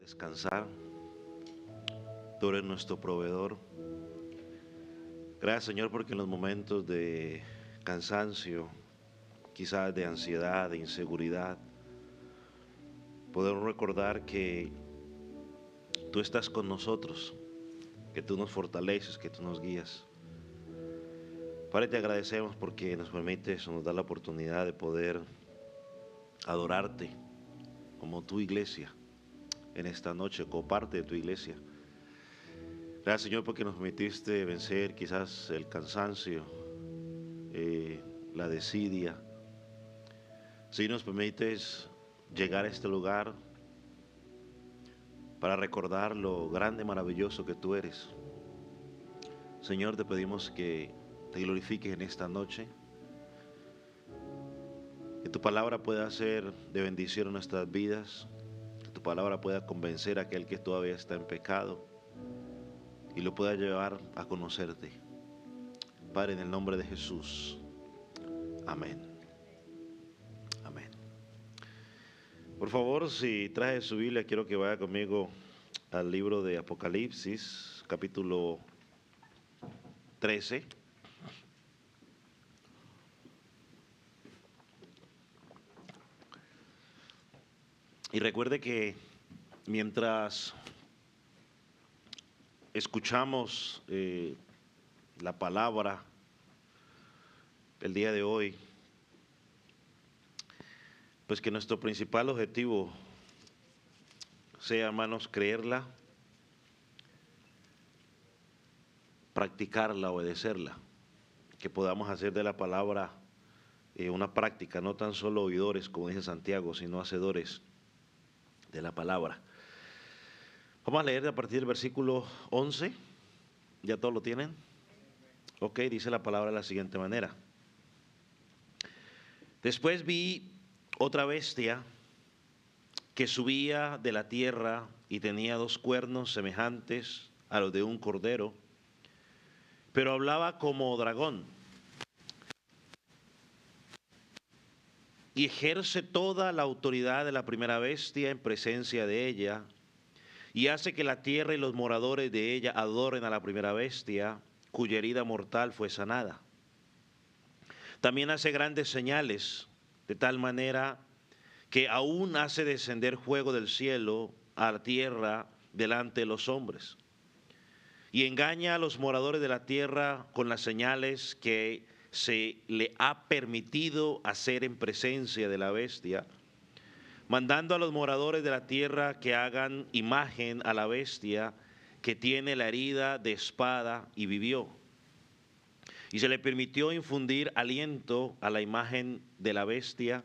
Descansar. Tú eres nuestro proveedor. Gracias, Señor, porque en los momentos de cansancio, quizás de ansiedad, de inseguridad, podemos recordar que tú estás con nosotros, que tú nos fortaleces, que tú nos guías. Padre, te agradecemos porque nos permites, nos da la oportunidad de poder adorarte como tu iglesia en esta noche, como parte de tu iglesia. Gracias, Señor, porque nos permitiste vencer quizás el cansancio, la desidia. Si nos permites llegar a este lugar para recordar lo grande, maravilloso que tú eres. Señor, te pedimos que te glorifiques en esta noche, que tu palabra pueda ser de bendición en nuestras vidas, que tu palabra pueda convencer a aquel que todavía está en pecado y lo pueda llevar a conocerte. Padre, en el nombre de Jesús. Amén. Amén. Por favor, si trae su Biblia, quiero que vaya conmigo al libro de Apocalipsis, capítulo 13. Y recuerde que mientras escuchamos la palabra el día de hoy, pues que nuestro principal objetivo sea, hermanos, creerla, practicarla, obedecerla, que podamos hacer de la palabra una práctica, no tan solo oidores, como dice Santiago, sino hacedores de la palabra. Vamos a leer a partir del versículo 11, ¿ya todos lo tienen? Ok, dice la palabra de la siguiente manera. Después vi otra bestia que subía de la tierra y tenía dos cuernos semejantes a los de un cordero, pero hablaba como dragón y ejerce toda la autoridad de la primera bestia en presencia de ella y hace que la tierra y los moradores de ella adoren a la primera bestia, cuya herida mortal fue sanada. También hace grandes señales, de tal manera que aún hace descender fuego del cielo a la tierra delante de los hombres. Y engaña a los moradores de la tierra con las señales que se le ha permitido hacer en presencia de la bestia, mandando a los moradores de la tierra que hagan imagen a la bestia que tiene la herida de espada y vivió. Y se le permitió infundir aliento a la imagen de la bestia,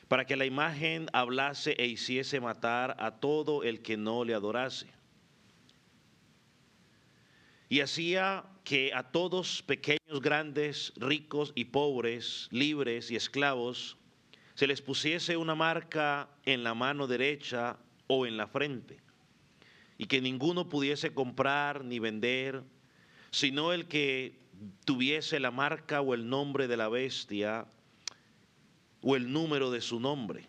para que la imagen hablase e hiciese matar a todo el que no le adorase. Y hacía que a todos, pequeños, grandes, ricos y pobres, libres y esclavos, se les pusiese una marca en la mano derecha o en la frente, y que ninguno pudiese comprar ni vender, sino el que tuviese la marca o el nombre de la bestia o el número de su nombre.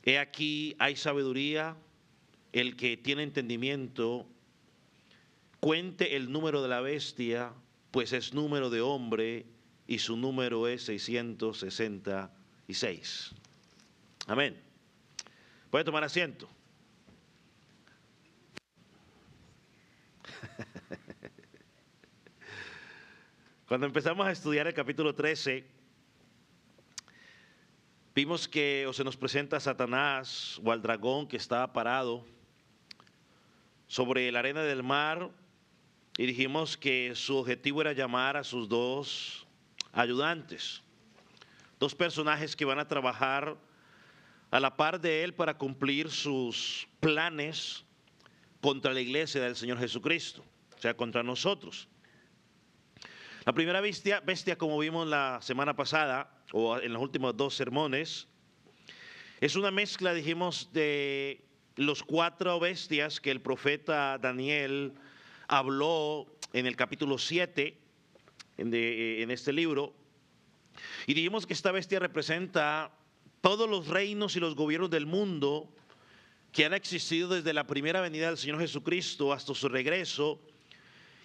He aquí hay sabiduría, el que tiene entendimiento, cuente el número de la bestia, pues es número de hombre y su número es 666. Amén. Puede tomar asiento. Cuando empezamos a estudiar el capítulo 13, vimos que o se nos presenta a Satanás o al dragón que estaba parado sobre la arena del mar, y dijimos que su objetivo era llamar a sus dos ayudantes, dos personajes que van a trabajar a la par de él para cumplir sus planes contra la iglesia del Señor Jesucristo, o sea, contra nosotros. La primera bestia, como vimos la semana pasada, o en los últimos dos sermones, es una mezcla, dijimos, de los cuatro bestias que el profeta Daniel habló en el capítulo 7 en este libro. Y dijimos que esta bestia representa todos los reinos y los gobiernos del mundo que han existido desde la primera venida del Señor Jesucristo hasta su regreso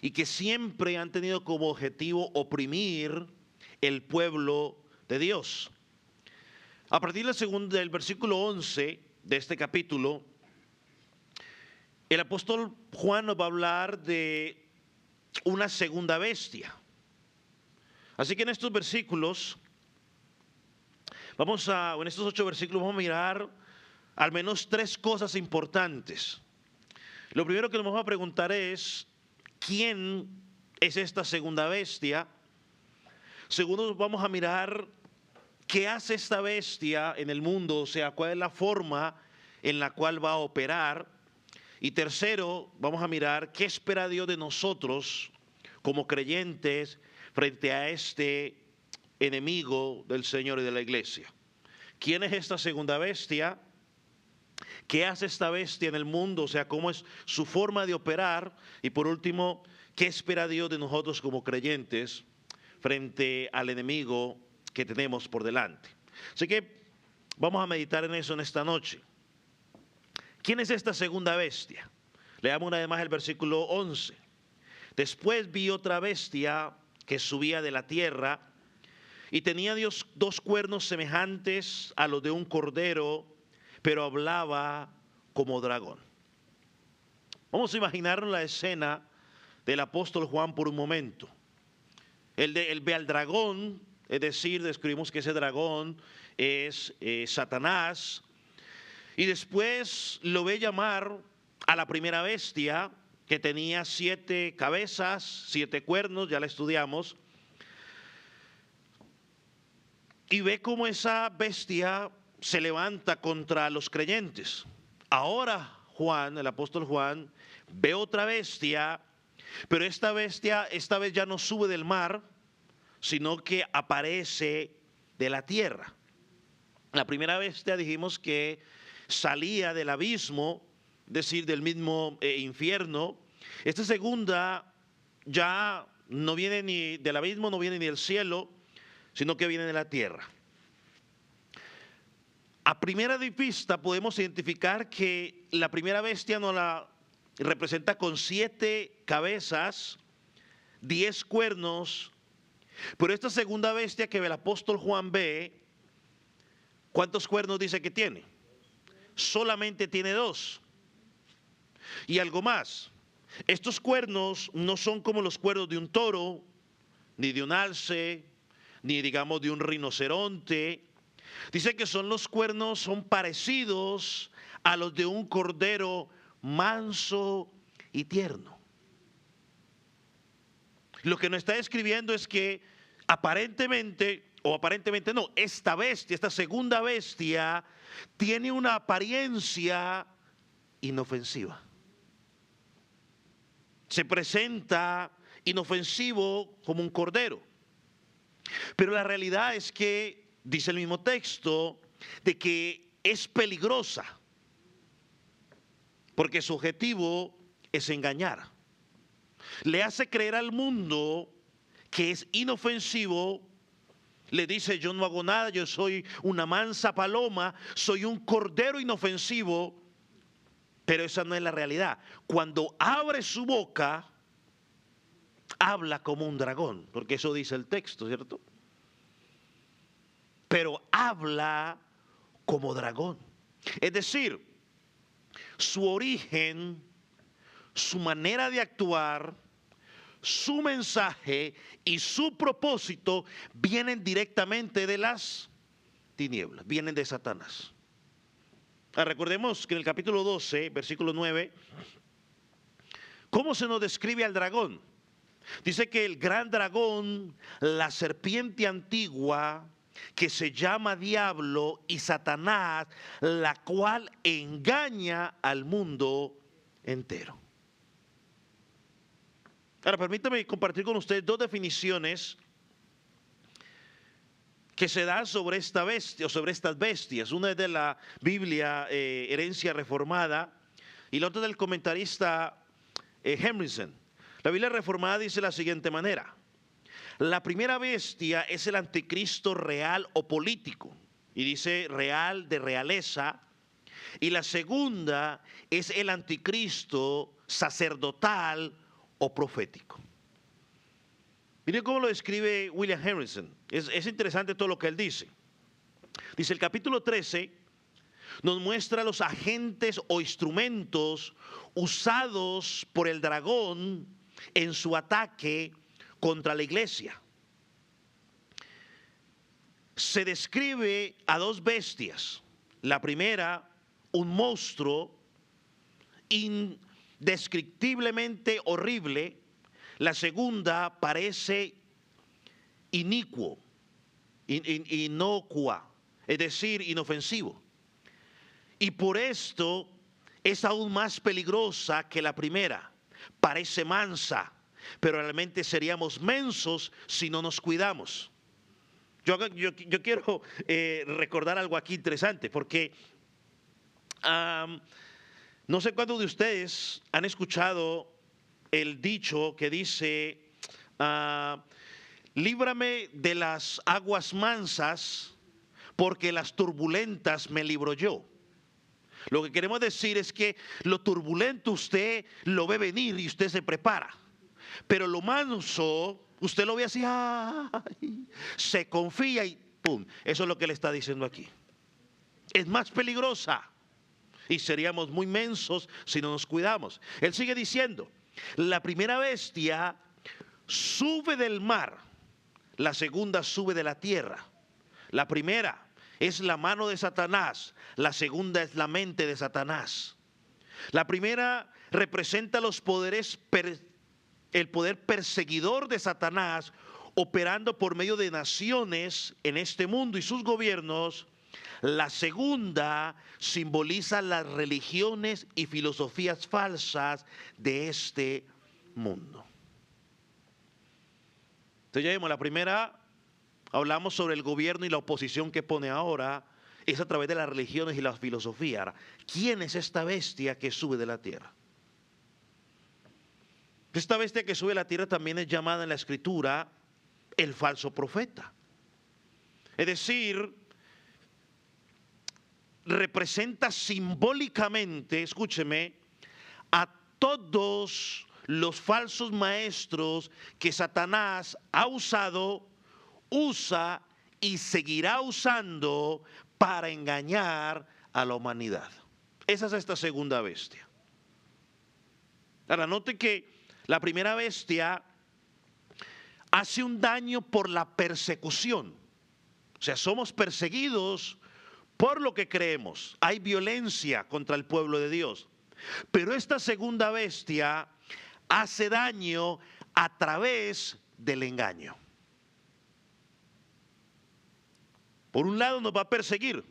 y que siempre han tenido como objetivo oprimir el pueblo de Dios. A partir del versículo 11 de este capítulo, el apóstol Juan nos va a hablar de una segunda bestia. Así que en estos versículos, en estos 8 versículos vamos a mirar al menos 3 cosas importantes. Lo primero que nos vamos a preguntar es, ¿quién es esta segunda bestia? Segundo, vamos a mirar qué hace esta bestia en el mundo, o sea, cuál es la forma en la cual va a operar. Y tercero, vamos a mirar qué espera Dios de nosotros como creyentes frente a este enemigo del Señor y de la iglesia. ¿Quién es esta segunda bestia? ¿Qué hace esta bestia en el mundo? O sea, ¿cómo es su forma de operar? Y por último, ¿qué espera Dios de nosotros como creyentes frente al enemigo que tenemos por delante? Así que vamos a meditar en eso en esta noche. ¿Quién es esta segunda bestia? Leamos una vez más el versículo 11. Después vi otra bestia que subía de la tierra y tenía Dios 2 cuernos semejantes a los de un cordero, pero hablaba como dragón. Vamos a imaginarnos la escena del apóstol Juan por un momento. Él ve al dragón, es decir, describimos que ese dragón es Satanás, y después lo ve llamar a la primera bestia que tenía 7 cabezas, 7 cuernos, ya la estudiamos, y ve cómo esa bestia se levanta contra los creyentes. Ahora Juan, el apóstol Juan, ve otra bestia, pero esta bestia esta vez ya no sube del mar, sino que aparece de la tierra. La primera bestia dijimos que salía del abismo, es decir, del mismo infierno. Esta segunda ya no viene ni del abismo, no viene ni del cielo, sino que viene de la tierra. A primera vista podemos identificar que la primera bestia nos la representa con 7 cabezas, 10 cuernos, pero esta segunda bestia que el apóstol Juan ve, ¿cuántos cuernos dice que tiene? Solamente tiene 2. Y algo más, estos cuernos no son como los cuernos de un toro, ni de un alce, ni digamos de un rinoceronte. Dice que los cuernos son parecidos a los de un cordero manso y tierno. Lo que nos está describiendo es que aparentemente no, esta bestia, esta segunda bestia, tiene una apariencia inofensiva. Se presenta inofensivo como un cordero. Pero la realidad es que, dice el mismo texto, de que es peligrosa, porque su objetivo es engañar. Le hace creer al mundo que es inofensivo, le dice: yo no hago nada, yo soy una mansa paloma, soy un cordero inofensivo, pero esa no es la realidad. Cuando abre su boca, habla como un dragón, porque eso dice el texto, ¿cierto? Pero habla como dragón. Es decir, su origen, su manera de actuar, su mensaje y su propósito vienen directamente de las tinieblas, vienen de Satanás. Recordemos que en el capítulo 12, versículo 9, ¿cómo se nos describe al dragón? Dice que el gran dragón, la serpiente antigua, que se llama Diablo y Satanás, la cual engaña al mundo entero. Ahora, permítame compartir con ustedes 2 definiciones que se dan sobre esta bestia o sobre estas bestias. Una es de la Biblia, Herencia Reformada, y la otra del comentarista Hemingson. La Biblia Reformada dice de la siguiente manera: la primera bestia es el anticristo real o político, y dice real de realeza, Y la segunda es el anticristo sacerdotal o profético. Miren cómo lo describe William Harrison. Es interesante todo lo que él dice. Dice el capítulo 13 nos muestra los agentes o instrumentos usados por el dragón en su ataque contra la iglesia. Se describe a dos bestias. La primera, un monstruo indescriptiblemente horrible. La segunda parece inocua, es decir, inofensivo. Y por esto es aún más peligrosa que la primera. Parece mansa, pero realmente seríamos mensos si no nos cuidamos. Yo quiero recordar algo aquí interesante, porque no sé cuántos de ustedes han escuchado el dicho que dice, líbrame de las aguas mansas, porque las turbulentas me libro yo. Lo que queremos decir es que lo turbulento usted lo ve venir y usted se prepara. Pero lo manso, usted lo ve así, ¡ay! Se confía y ¡pum! Eso es lo que le está diciendo aquí. Es más peligrosa y seríamos muy mensos si no nos cuidamos. Él sigue diciendo, la primera bestia sube del mar, la segunda sube de la tierra. La primera es la mano de Satanás, la segunda es la mente de Satanás. La primera representa los poderes, el poder perseguidor de Satanás, operando por medio de naciones en este mundo y sus gobiernos. La segunda simboliza las religiones y filosofías falsas de este mundo. Entonces ya vimos, la primera, hablamos sobre el gobierno y la oposición que pone ahora, es a través de las religiones y la filosofía. Ahora, ¿quién es esta bestia que sube de la tierra? Esta bestia que sube de la tierra también es llamada en la Escritura el falso profeta. Es decir, representa simbólicamente, escúcheme, a todos los falsos maestros que Satanás ha usado, usa y seguirá usando para engañar a la humanidad. Esa es esta segunda bestia. Ahora, note que la primera bestia hace un daño por la persecución. O sea, somos perseguidos por lo que creemos. Hay violencia contra el pueblo de Dios. Pero esta segunda bestia hace daño a través del engaño. Por un lado nos va a perseguir,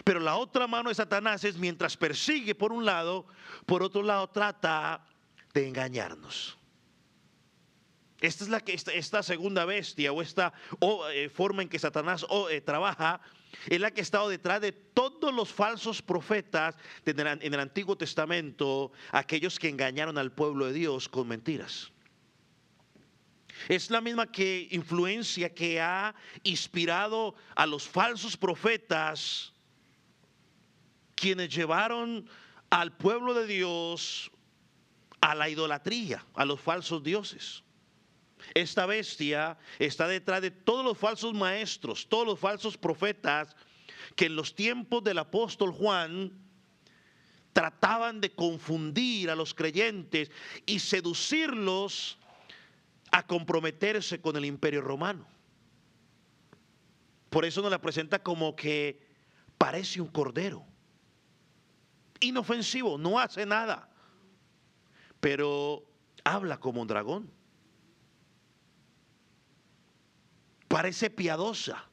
pero la otra mano de Satanás es, mientras persigue por un lado, por otro lado trata de engañarnos. Esta segunda bestia o esta forma en que Satanás trabaja es la que ha estado detrás de todos los falsos profetas en el Antiguo Testamento, aquellos que engañaron al pueblo de Dios con mentiras. Es la misma influencia que ha inspirado a los falsos profetas, quienes llevaron al pueblo de Dios a la idolatría, a los falsos dioses. Esta bestia está detrás de todos los falsos maestros, todos los falsos profetas que en los tiempos del apóstol Juan trataban de confundir a los creyentes y seducirlos a comprometerse con el imperio romano. Por eso nos la presenta como que parece un cordero, inofensivo, no hace nada, pero habla como un dragón. Parece piadosa,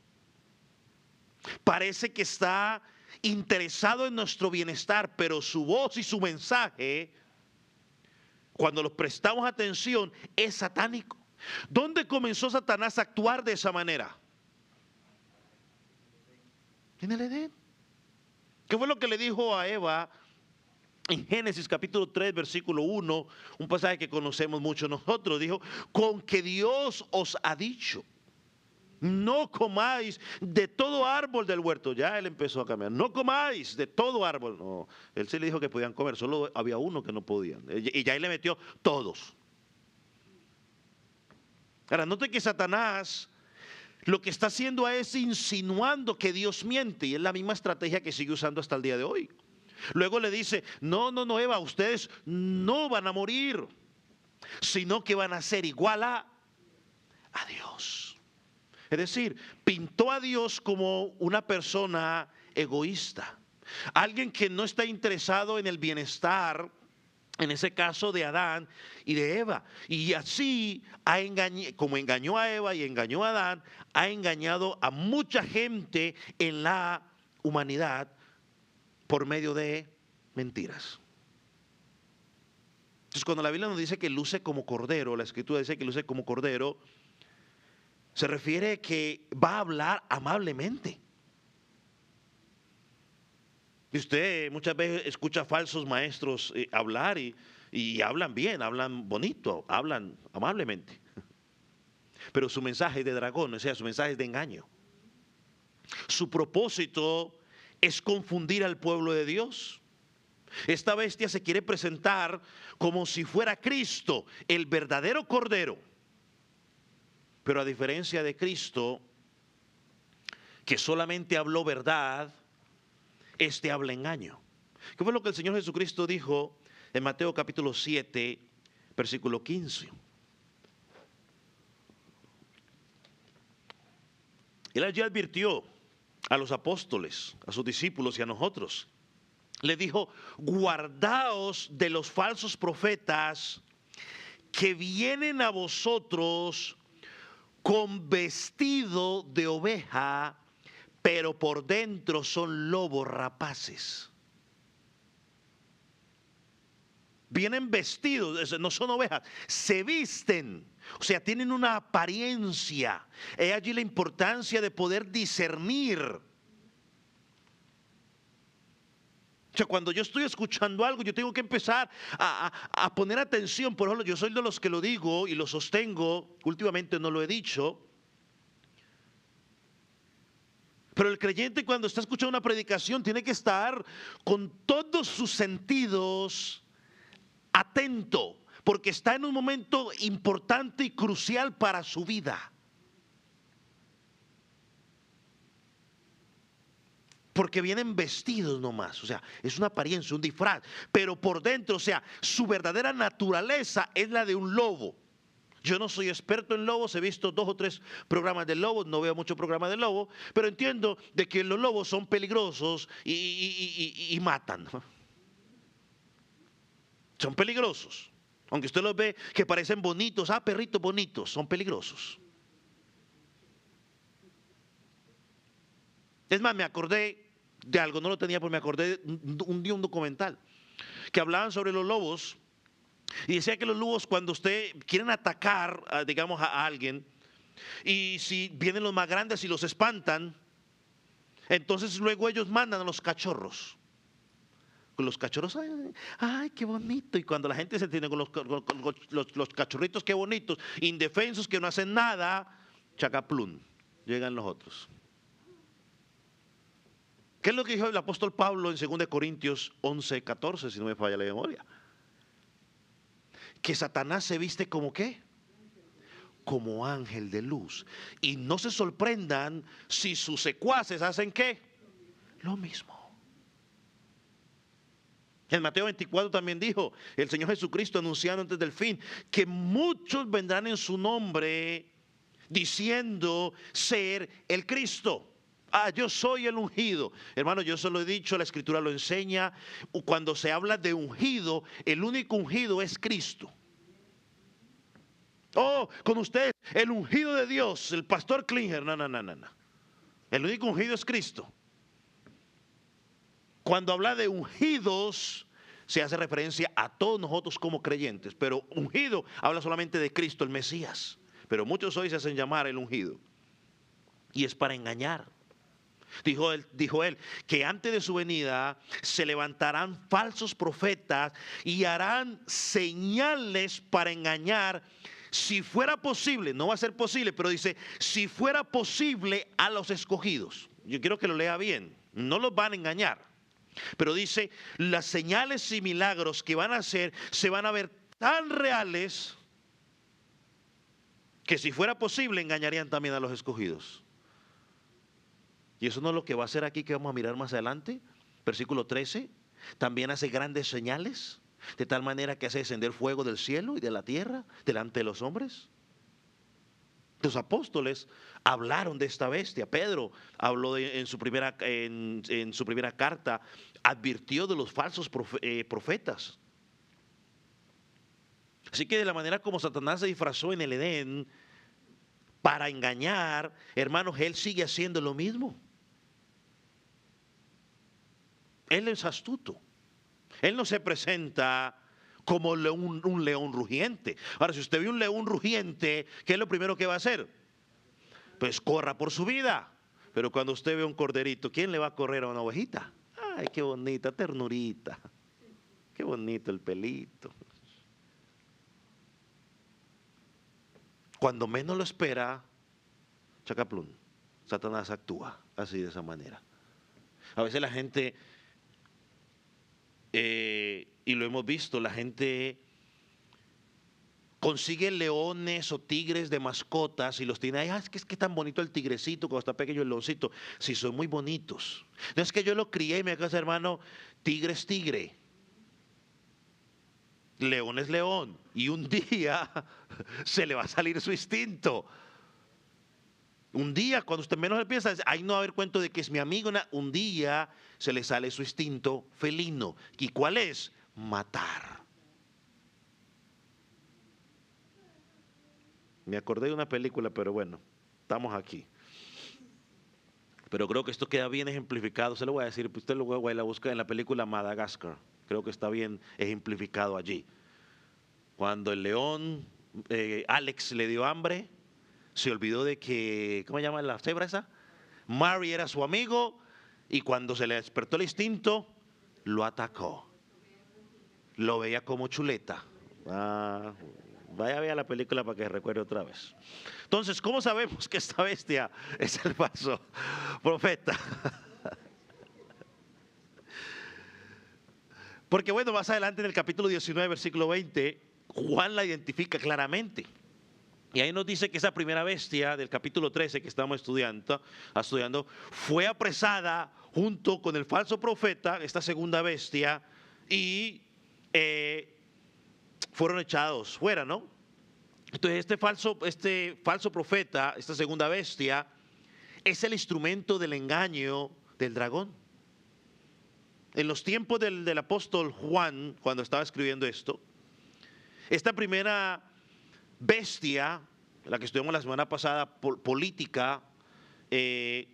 parece que está interesado en nuestro bienestar, pero su voz y su mensaje, cuando los prestamos atención, es satánico. ¿Dónde comenzó Satanás a actuar de esa manera? En el Edén. ¿Qué fue lo que le dijo a Eva en Génesis capítulo 3, versículo 1? Un pasaje que conocemos mucho nosotros. Dijo, con que Dios os ha dicho. no comáis de todo árbol del huerto. Ya él empezó a cambiar. No comáis de todo árbol. No, él sí le dijo que podían comer, solo había uno que no podían. Y ya él le metió todos. Ahora, note que Satanás lo que está haciendo es insinuando que Dios miente, y es la misma estrategia que sigue usando hasta el día de hoy. Luego le dice, no, Eva, ustedes no van a morir, sino que van a ser igual a Dios. Es decir, pintó a Dios como una persona egoísta, alguien que no está interesado en el bienestar, en ese caso de Adán y de Eva. Y así, como engañó a Eva y engañó a Adán, ha engañado a mucha gente en la humanidad por medio de mentiras. Entonces, cuando la Biblia nos dice que luce como cordero, la Escritura dice que luce como cordero, se refiere que va a hablar amablemente. Y usted muchas veces escucha falsos maestros hablar y hablan bien, hablan bonito, hablan amablemente. Pero su mensaje es de dragón, o sea, su mensaje es de engaño. Su propósito es confundir al pueblo de Dios. Esta bestia se quiere presentar como si fuera Cristo, el verdadero cordero. Pero a diferencia de Cristo, que solamente habló verdad, este habla engaño. ¿Qué fue lo que el Señor Jesucristo dijo en Mateo capítulo 7, versículo 15? Él allí advirtió a los apóstoles, a sus discípulos y a nosotros. Le dijo, guardaos de los falsos profetas que vienen a vosotros con vestido de oveja, pero por dentro son lobos rapaces. Vienen vestidos, no son ovejas, se visten, o sea, tienen una apariencia. Es allí la importancia de poder discernir. O sea, cuando yo estoy escuchando algo, yo tengo que empezar a poner atención. Por ejemplo, yo soy de los que lo digo y lo sostengo, últimamente no lo he dicho. Pero el creyente, cuando está escuchando una predicación, tiene que estar con todos sus sentidos atento, porque está en un momento importante y crucial para su vida. Porque vienen vestidos nomás, o sea, es una apariencia, un disfraz, pero por dentro, o sea, su verdadera naturaleza es la de un lobo. Yo no soy experto en lobos, he visto 2 o 3 programas de lobos, no veo muchos programas de lobos, pero entiendo de que los lobos son peligrosos y matan. Son peligrosos. Aunque usted los ve que parecen bonitos, perritos bonitos, son peligrosos. Es más, me acordé de algo, no lo tenía, pero me acordé un día un documental que hablaban sobre los lobos. Y decía que los lobos, cuando usted quieren atacar, digamos, a alguien, y si vienen los más grandes y los espantan, entonces luego ellos mandan a los cachorros. Con los cachorros, ay, qué bonito. Y cuando la gente se entiende con los cachorritos, qué bonitos, indefensos, que no hacen nada, chacaplún, llegan los otros. ¿Qué es lo que dijo el apóstol Pablo en 2 Corintios 11, 14, si no me falla la memoria? Que Satanás se viste como ¿qué? Como ángel de luz. Y no se sorprendan si sus secuaces hacen ¿qué? Lo mismo. En Mateo 24 también dijo el Señor Jesucristo, anunciando antes del fin, que muchos vendrán en su nombre diciendo ser el Cristo. Yo soy el ungido. Hermano, yo se lo he dicho, la Escritura lo enseña. Cuando se habla de ungido, el único ungido es Cristo. Con ustedes, el ungido de Dios, el pastor Klinger. No. El único ungido es Cristo. Cuando habla de ungidos, se hace referencia a todos nosotros como creyentes. Pero ungido habla solamente de Cristo, el Mesías. Pero muchos hoy se hacen llamar el ungido. Y es para engañar. Dijo él, que antes de su venida se levantarán falsos profetas y harán señales para engañar, si fuera posible, no va a ser posible, pero dice, si fuera posible a los escogidos. Yo quiero que lo lea bien, no los van a engañar. Pero dice, las señales y milagros que van a hacer se van a ver tan reales que si fuera posible engañarían también a los escogidos. Y eso no es lo que va a hacer aquí, que vamos a mirar más adelante. Versículo 13, también hace grandes señales, de tal manera que hace descender fuego del cielo y de la tierra delante de los hombres. Los apóstoles hablaron de esta bestia. Pedro habló en su primera carta, advirtió de los falsos profetas. Así que de la manera como Satanás se disfrazó en el Edén para engañar, hermanos, él sigue haciendo lo mismo. Él es astuto. Él no se presenta como un león rugiente. Ahora, si usted ve un león rugiente, ¿qué es lo primero que va a hacer? Pues corra por su vida. Pero cuando usted ve un corderito, ¿quién le va a correr a una ovejita? Ay, qué bonita, ternurita. Qué bonito el pelito. Cuando menos lo espera, chacaplún, Satanás actúa así, de esa manera. A veces la gente, y lo hemos visto, la gente consigue leones o tigres de mascotas y los tiene ahí. Es que tan bonito el tigrecito cuando está pequeño el leoncito. Sí, son muy bonitos. No es que yo lo crié y me casa, hermano, tigre es tigre, león es león. Y un día se le va a salir su instinto. Un día, cuando usted menos piensa, ahí no va a haber cuento de que es mi amigo. Un día se le sale su instinto felino. ¿Y cuál es? Matar. Me acordé de una película, pero bueno, estamos aquí. Pero creo que esto queda bien ejemplificado. Se lo voy a decir, usted lo va a la busca en la película Madagascar. Creo que está bien ejemplificado allí. Cuando el león, Alex, le dio hambre, se olvidó de que, ¿cómo se llama la cebra esa? Mary era su amigo, y cuando se le despertó el instinto, lo atacó. Lo veía como chuleta. Vaya a ver la película para que recuerde otra vez. Entonces, ¿cómo sabemos que esta bestia es el falso profeta? Porque bueno, más adelante en el capítulo 19, versículo 20, Juan la identifica claramente. Y ahí nos dice que esa primera bestia del capítulo 13 que estamos estudiando fue apresada junto con el falso profeta, esta segunda bestia, y fueron echados fuera, ¿no? Entonces este falso profeta, esta segunda bestia, es el instrumento del engaño del dragón. En los tiempos del apóstol Juan, cuando estaba escribiendo esto, esta primera bestia, la que estudiamos la semana pasada, política, se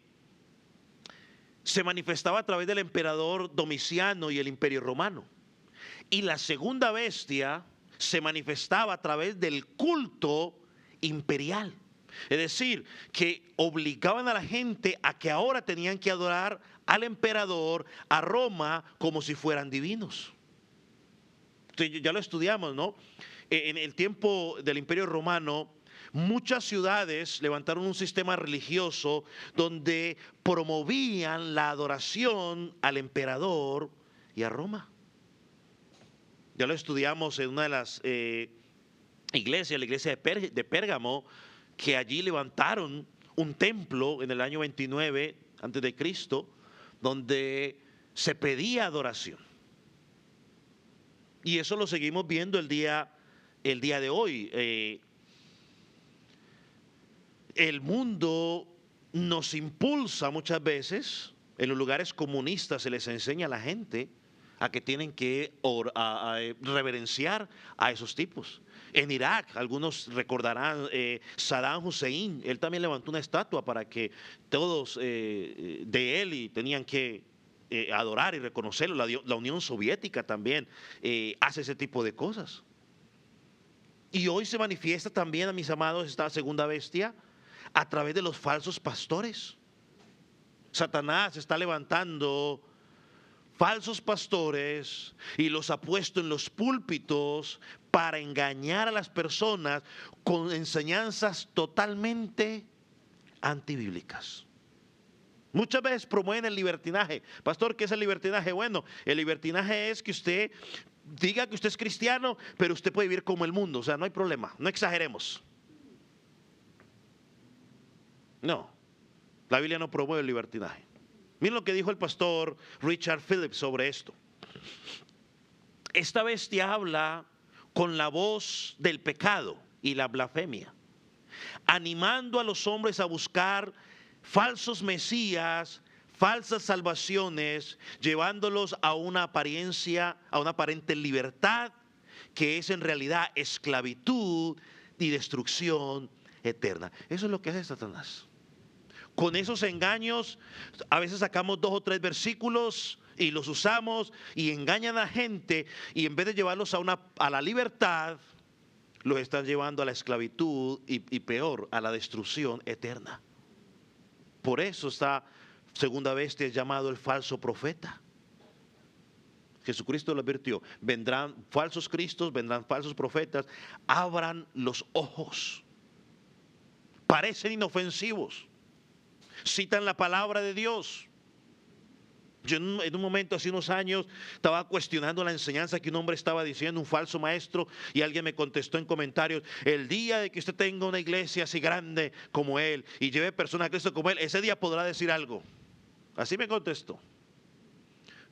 manifestaba a través del emperador Domiciano y el Imperio Romano. Y la segunda bestia se manifestaba a través del culto imperial. Es decir, que obligaban a la gente a que ahora tenían que adorar al emperador, a Roma, como si fueran divinos. Entonces, ya lo estudiamos, ¿no? En el tiempo del Imperio Romano, muchas ciudades levantaron un sistema religioso donde promovían la adoración al emperador y a Roma. Ya lo estudiamos en una de las iglesias, la iglesia de Pérgamo, que allí levantaron un templo en el año 29 antes de Cristo, donde se pedía adoración. Y eso lo seguimos viendo el día de hoy. El mundo nos impulsa muchas veces, en los lugares comunistas se les enseña a la gente a que tienen que reverenciar a esos tipos. En Irak, algunos recordarán, Saddam Hussein, él también levantó una estatua para que todos de él y tenían que adorar y reconocerlo. La Unión Soviética también hace ese tipo de cosas. Y hoy se manifiesta también, a mis amados, esta segunda bestia a través de los falsos pastores. Satanás está levantando falsos pastores y los ha puesto en los púlpitos para engañar a las personas con enseñanzas totalmente antibíblicas. Muchas veces promueven el libertinaje. Pastor, ¿qué es el libertinaje? Bueno, el libertinaje es que usted diga que usted es cristiano, pero usted puede vivir como el mundo. O sea, no hay problema, no exageremos. No, la Biblia no promueve el libertinaje. Miren lo que dijo el pastor Richard Phillips sobre esto. Esta bestia habla con la voz del pecado y la blasfemia, animando a los hombres a buscar falsos mesías, falsas salvaciones, llevándolos a una apariencia, a una aparente libertad, que es en realidad esclavitud y destrucción eterna. Eso es lo que hace Satanás. Con esos engaños, a veces sacamos 2 o 3 versículos y los usamos y engañan a la gente, y en vez de llevarlos a la libertad, los están llevando a la esclavitud y peor, a la destrucción eterna. Por eso esta segunda bestia es llamado el falso profeta. Jesucristo lo advirtió: vendrán falsos cristos, vendrán falsos profetas. Abran los ojos. Parecen inofensivos, citan la palabra de Dios. Yo en un momento, hace unos años, estaba cuestionando la enseñanza que un hombre estaba diciendo, un falso maestro, y alguien me contestó en comentarios: el día de que usted tenga una iglesia así grande como él y lleve personas a Cristo como él, ese día podrá decir algo. Así me contestó.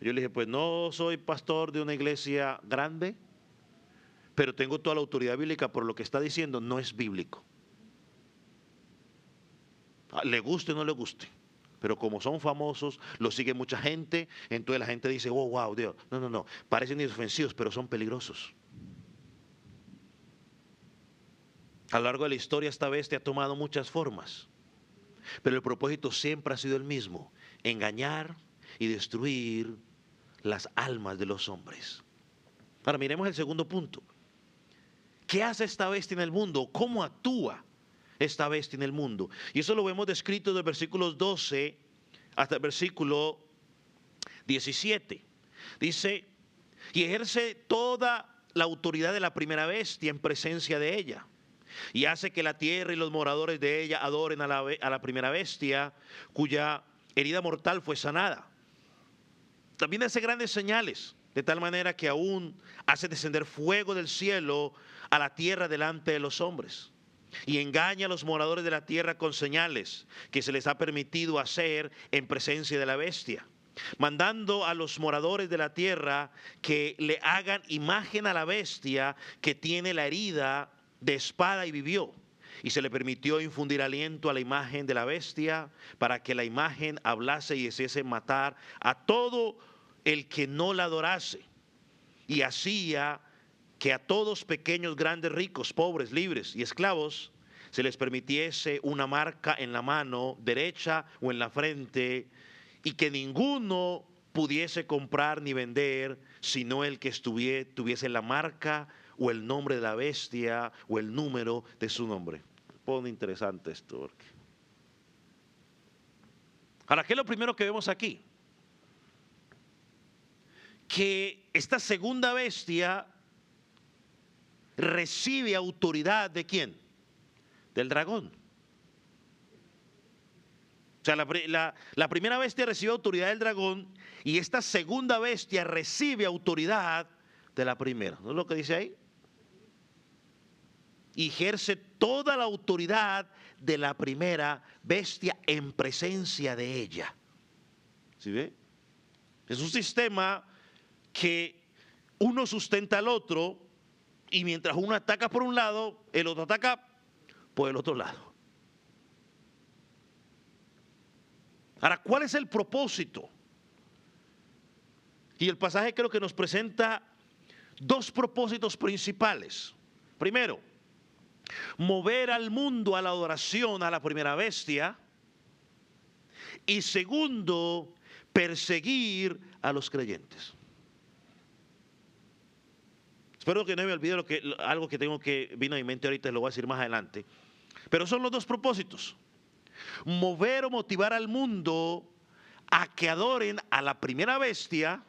Yo le dije: pues no soy pastor de una iglesia grande, pero tengo toda la autoridad bíblica, por lo que está diciendo no es bíblico. Le guste o no le guste, pero como son famosos, lo sigue mucha gente, entonces la gente dice: oh, wow, Dios. No, parecen inofensivos, pero son peligrosos. A lo largo de la historia esta bestia ha tomado muchas formas, pero el propósito siempre ha sido el mismo: engañar y destruir las almas de los hombres. Ahora miremos el segundo punto. ¿Qué hace esta bestia en el mundo? ¿Cómo actúa esta bestia en el mundo? Y eso lo vemos descrito del versículo 12 hasta el versículo 17. Dice: y ejerce toda la autoridad de la primera bestia en presencia de ella, y hace que la tierra y los moradores de ella adoren a la primera bestia, cuya herida mortal fue sanada. También hace grandes señales, de tal manera que aún hace descender fuego del cielo a la tierra delante de los hombres, y engaña a los moradores de la tierra con señales que se les ha permitido hacer en presencia de la bestia, mandando a los moradores de la tierra que le hagan imagen a la bestia que tiene la herida de espada y vivió. Y se le permitió infundir aliento a la imagen de la bestia, para que la imagen hablase y hiciese matar a todo el que no la adorase. Y hacía que a todos, pequeños, grandes, ricos, pobres, libres y esclavos, se les permitiese una marca en la mano derecha o en la frente, y que ninguno pudiese comprar ni vender, sino el que tuviese la marca o el nombre de la bestia o el número de su nombre. Pone interesante esto. Ahora, ¿qué es lo primero que vemos aquí? Que esta segunda bestia recibe autoridad ¿de quién? Del dragón. O sea, la primera bestia recibe autoridad del dragón, y esta segunda bestia recibe autoridad de la primera. ¿No es lo que dice ahí? Y ejerce toda la autoridad de la primera bestia en presencia de ella. ¿Sí ve? Es un sistema que uno sustenta al otro, y mientras uno ataca por un lado, el otro ataca por el otro lado. Ahora, ¿cuál es el propósito? Y el pasaje creo que nos presenta 2 propósitos principales. Primero, mover al mundo a la adoración a la primera bestia. Y segundo, perseguir a los creyentes. Espero que no me olvide algo que vino a mi mente ahorita, lo voy a decir más adelante. Pero son los 2 propósitos: mover o motivar al mundo a que adoren a la primera bestia,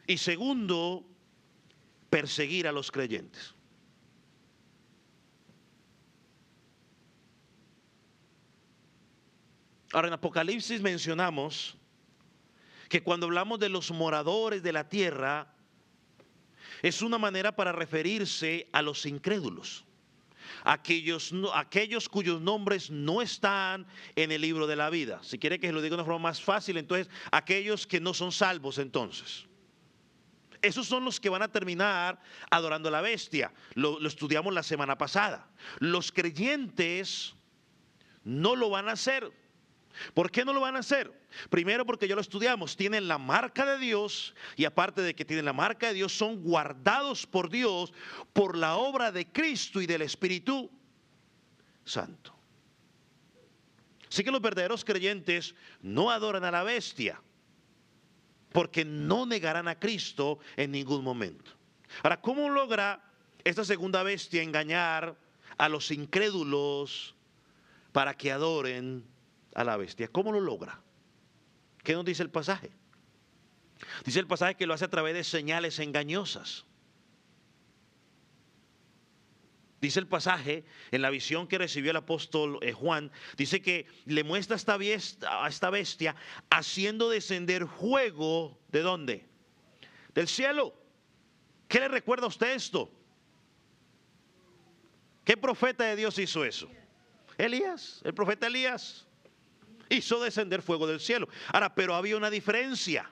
y segundo, perseguir a los creyentes. Ahora, en Apocalipsis mencionamos que cuando hablamos de los moradores de la tierra, es una manera para referirse a los incrédulos, aquellos cuyos nombres no están en el libro de la vida. Si quiere que lo diga de una forma más fácil, entonces, aquellos que no son salvos, entonces. Esos son los que van a terminar adorando a la bestia. Lo estudiamos la semana pasada. Los creyentes no lo van a hacer. ¿Por qué no lo van a hacer? Primero, porque ya lo estudiamos, tienen la marca de Dios, y aparte de que tienen la marca de Dios, son guardados por Dios por la obra de Cristo y del Espíritu Santo. Así que los verdaderos creyentes no adoran a la bestia, porque no negarán a Cristo en ningún momento. Ahora, ¿cómo logra esta segunda bestia engañar a los incrédulos para que adoren a la bestia? ¿Cómo lo logra? ¿Qué nos dice el pasaje? Dice el pasaje que lo hace a través de señales engañosas. Dice el pasaje, en la visión que recibió el apóstol Juan, dice que le muestra a esta bestia haciendo descender fuego, ¿de dónde? Del cielo. ¿Qué le recuerda a usted esto? ¿Qué profeta de Dios hizo eso? Elías, el profeta Elías. Hizo descender fuego del cielo. Ahora, pero había una diferencia.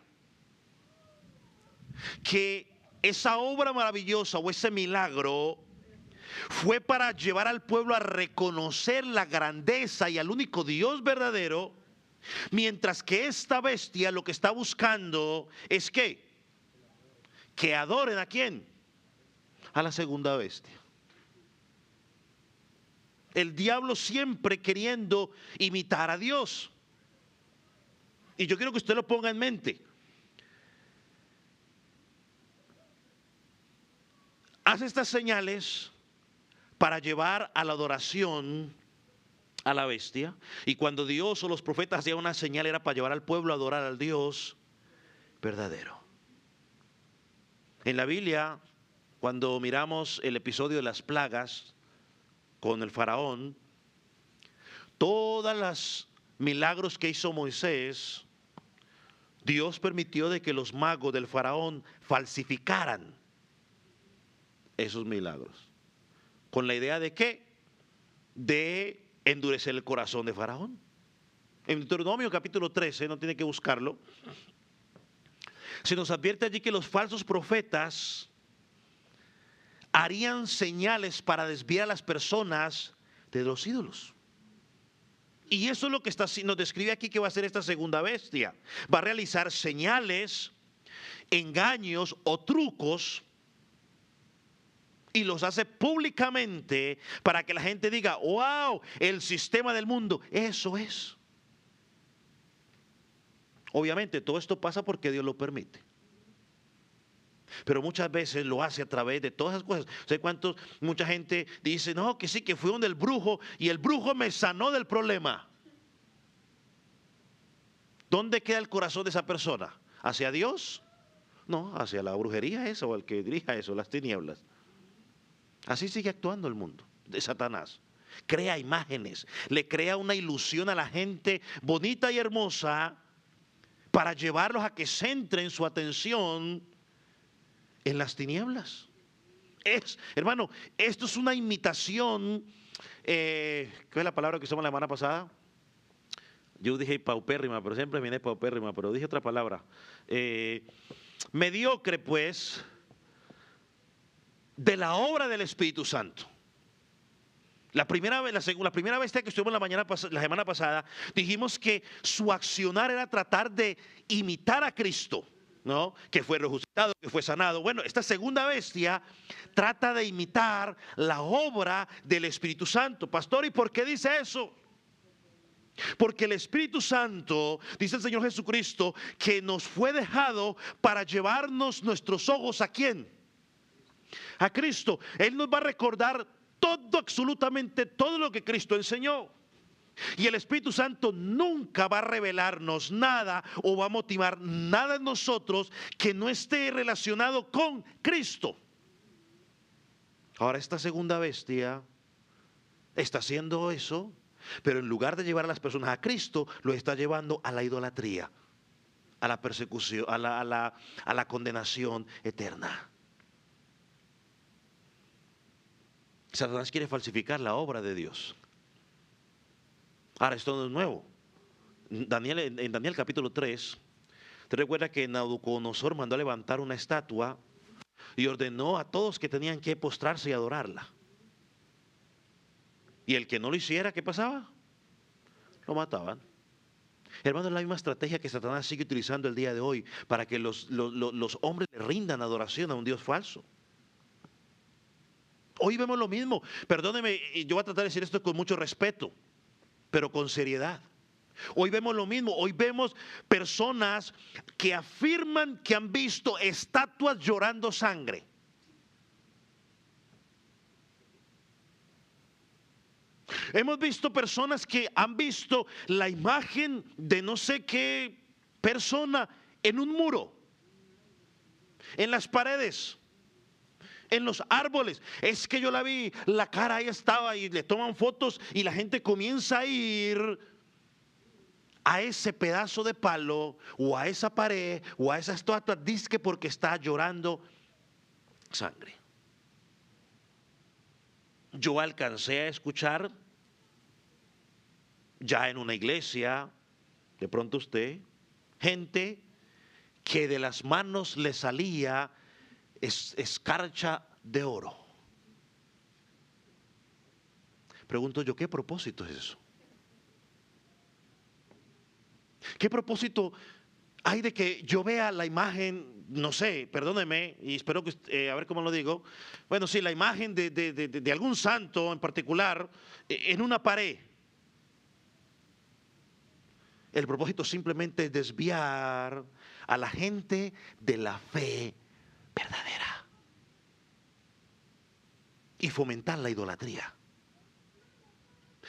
Que esa obra maravillosa o ese milagro fue para llevar al pueblo a reconocer la grandeza y al único Dios verdadero, mientras que esta bestia lo que está buscando es que adoren ¿a quién? A la segunda bestia. El diablo siempre queriendo imitar a Dios. Y yo quiero que usted lo ponga en mente. Hace estas señales para llevar a la adoración a la bestia. Y cuando Dios o los profetas hacían una señal, era para llevar al pueblo a adorar al Dios verdadero. En la Biblia, cuando miramos el episodio de las plagas con el faraón, todos los milagros que hizo Moisés, Dios permitió de que los magos del faraón falsificaran esos milagros. ¿Con la idea de qué? De endurecer el corazón de Faraón. En Deuteronomio capítulo 13, no tiene que buscarlo, se nos advierte allí que los falsos profetas harían señales para desviar a las personas de los ídolos. Y eso es lo que nos describe aquí que va a hacer esta segunda bestia. Va a realizar señales, engaños o trucos, y los hace públicamente para que la gente diga: wow, el sistema del mundo, eso es. Obviamente todo esto pasa porque Dios lo permite, pero muchas veces lo hace a través de todas esas cosas. ¿Sabe cuántos? Mucha gente dice: no, que sí, que fui donde el brujo y el brujo me sanó del problema. ¿Dónde queda el corazón de esa persona? ¿Hacia Dios? No, hacia la brujería esa, o el que dirija eso, las tinieblas. Así sigue actuando el mundo de Satanás. Crea imágenes, le crea una ilusión a la gente bonita y hermosa para llevarlos a que centren su atención en las tinieblas. Hermano, esto es una imitación. ¿Qué es la palabra que usamos la semana pasada? Yo dije paupérrima, pero siempre viene paupérrima, pero dije otra palabra. Mediocre, pues, de la obra del Espíritu Santo. La primera vez que estuvimos la semana pasada, dijimos que su accionar era tratar de imitar a Cristo, ¿no? Que fue resucitado, que fue sanado. Bueno, esta segunda bestia trata de imitar la obra del Espíritu Santo. Pastor, ¿y por qué dice eso? Porque el Espíritu Santo, dice el Señor Jesucristo, que nos fue dejado para llevarnos nuestros ojos ¿a quién? A Cristo. Él nos va a recordar todo, absolutamente todo lo que Cristo enseñó. Y el Espíritu Santo nunca va a revelarnos nada o va a motivar nada en nosotros que no esté relacionado con Cristo. Ahora esta segunda bestia está haciendo eso, pero en lugar de llevar a las personas a Cristo, lo está llevando a la idolatría, a la persecución, a la condenación eterna. Satanás quiere falsificar la obra de Dios. Ahora, esto no es nuevo. En Daniel capítulo 3, te recuerda que Nabucodonosor mandó a levantar una estatua y ordenó a todos que tenían que postrarse y adorarla. Y el que no lo hiciera, ¿qué pasaba? Lo mataban. Hermano, es la misma estrategia que Satanás sigue utilizando el día de hoy para que los hombres le rindan adoración a un Dios falso. Hoy vemos lo mismo. Perdóneme, yo voy a tratar de decir esto con mucho respeto, pero con seriedad. Hoy vemos lo mismo. Hoy vemos personas que afirman que han visto estatuas llorando sangre. Hemos visto personas que han visto la imagen de no sé qué persona en un muro, en las paredes, en los árboles. Es que yo la vi, la cara ahí estaba, y le toman fotos y la gente comienza a ir a ese pedazo de palo o a esa pared o a esa estatua, dizque porque está llorando sangre. Yo alcancé a escuchar ya en una iglesia, de pronto usted, gente que de las manos le salía escarcha de oro. Pregunto yo, ¿qué propósito es eso? ¿Qué propósito hay de que yo vea la imagen, no sé, perdóneme, y espero que, a ver cómo lo digo, bueno, sí, la imagen de algún santo en particular en una pared? El propósito simplemente es desviar a la gente de la fe verdadera y fomentar la idolatría.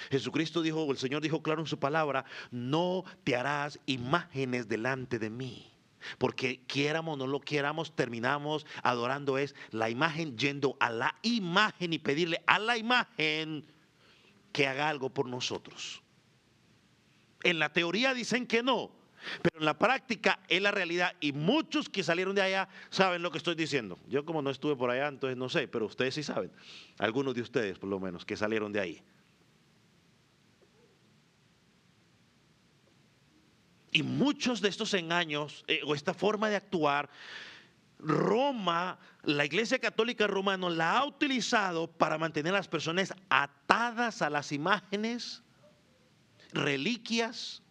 Jesucristo dijo, el Señor dijo claro en su palabra: no te harás imágenes delante de mí. Porque quieramos o no lo quieramos, terminamos adorando es la imagen, yendo a la imagen y pedirle a la imagen que haga algo por nosotros. En la teoría dicen que no, pero en la práctica es la realidad, y muchos que salieron de allá saben lo que estoy diciendo. Yo, como no estuve por allá, entonces no sé, pero ustedes sí saben, algunos de ustedes por lo menos que salieron de ahí. Y muchos de estos engaños o esta forma de actuar, Roma, la Iglesia Católica Romana la ha utilizado para mantener a las personas atadas a las imágenes, reliquias,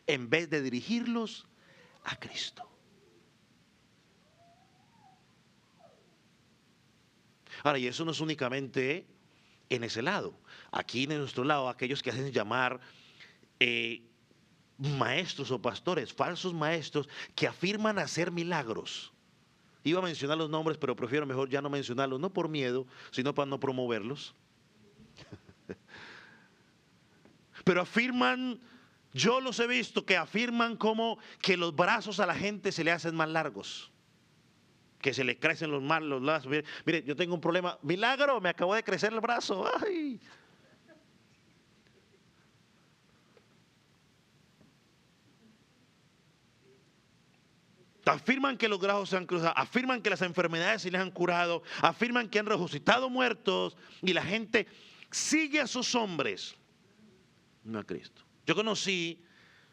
en vez de dirigirlos a Cristo. Ahora, y eso no es únicamente en ese lado. Aquí en nuestro lado, aquellos que hacen llamar maestros o pastores, falsos maestros, que afirman hacer milagros. Iba a mencionar los nombres, pero prefiero mejor ya no mencionarlos, no por miedo, sino para no promoverlos. Pero afirman, yo los he visto, que afirman como que los brazos a la gente se le hacen más largos, que se le crecen los brazos. Mire, yo tengo un problema, milagro, me acabó de crecer el brazo. Ay. Afirman que los brazos se han cruzado, afirman que las enfermedades se les han curado, afirman que han resucitado muertos, y la gente sigue a sus hombres, no a Cristo. Yo conocí,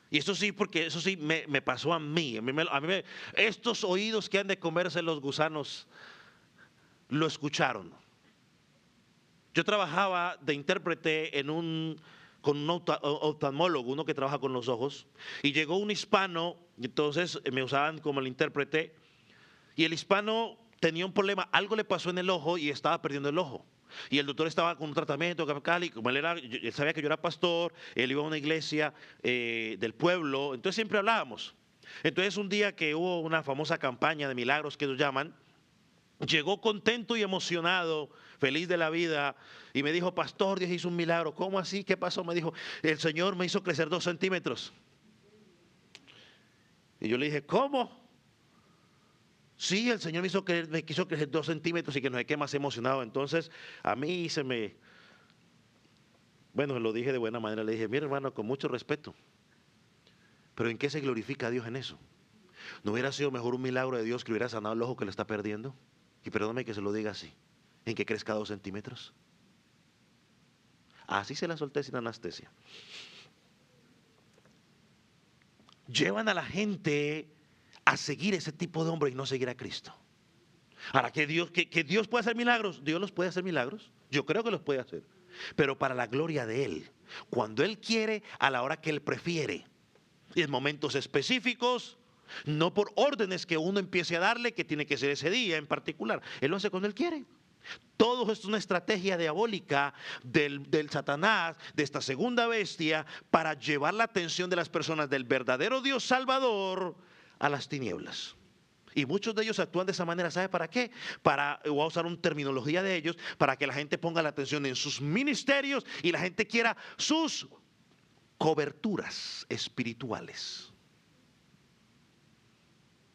y eso sí, porque eso sí me pasó a mí, estos oídos que han de comerse los gusanos lo escucharon. Yo trabajaba de intérprete con un oftalmólogo, uno que trabaja con los ojos, y llegó un hispano, y entonces me usaban como el intérprete, y el hispano tenía un problema, algo le pasó en el ojo y estaba perdiendo el ojo. Y el doctor estaba con un tratamiento, y como él sabía que yo era pastor, él iba a una iglesia del pueblo, entonces siempre hablábamos. Entonces un día que hubo una famosa campaña de milagros que ellos llaman, llegó contento y emocionado, feliz de la vida, y me dijo: pastor, Dios hizo un milagro. ¿Cómo así? ¿Qué pasó? Me dijo: el Señor me hizo crecer 2 centímetros. Y yo le dije: ¿cómo? Sí, el Señor me quiso crecer 2 centímetros y que no sé qué más emocionado. Entonces, a mí bueno, lo dije de buena manera, le dije, mira hermano, con mucho respeto, pero ¿en qué se glorifica a Dios en eso? ¿No hubiera sido mejor un milagro de Dios que le hubiera sanado el ojo que le está perdiendo? Y perdóname que se lo diga así, en que crezca 2 centímetros. Así se la solté sin anestesia. Llevan a la gente a seguir ese tipo de hombre y no seguir a Cristo. Ahora, que Dios puede hacer milagros, Dios los puede hacer milagros. Yo creo que los puede hacer, pero para la gloria de Él. Cuando Él quiere, a la hora que Él prefiere. Y en momentos específicos, no por órdenes que uno empiece a darle, que tiene que ser ese día en particular. Él lo hace cuando Él quiere. Todo esto es una estrategia diabólica del Satanás, de esta segunda bestia, para llevar la atención de las personas del verdadero Dios Salvador a las tinieblas. Y muchos de ellos actúan de esa manera, ¿sabe para qué? Voy a usar una terminología de ellos, para que la gente ponga la atención en sus ministerios y la gente quiera sus coberturas espirituales.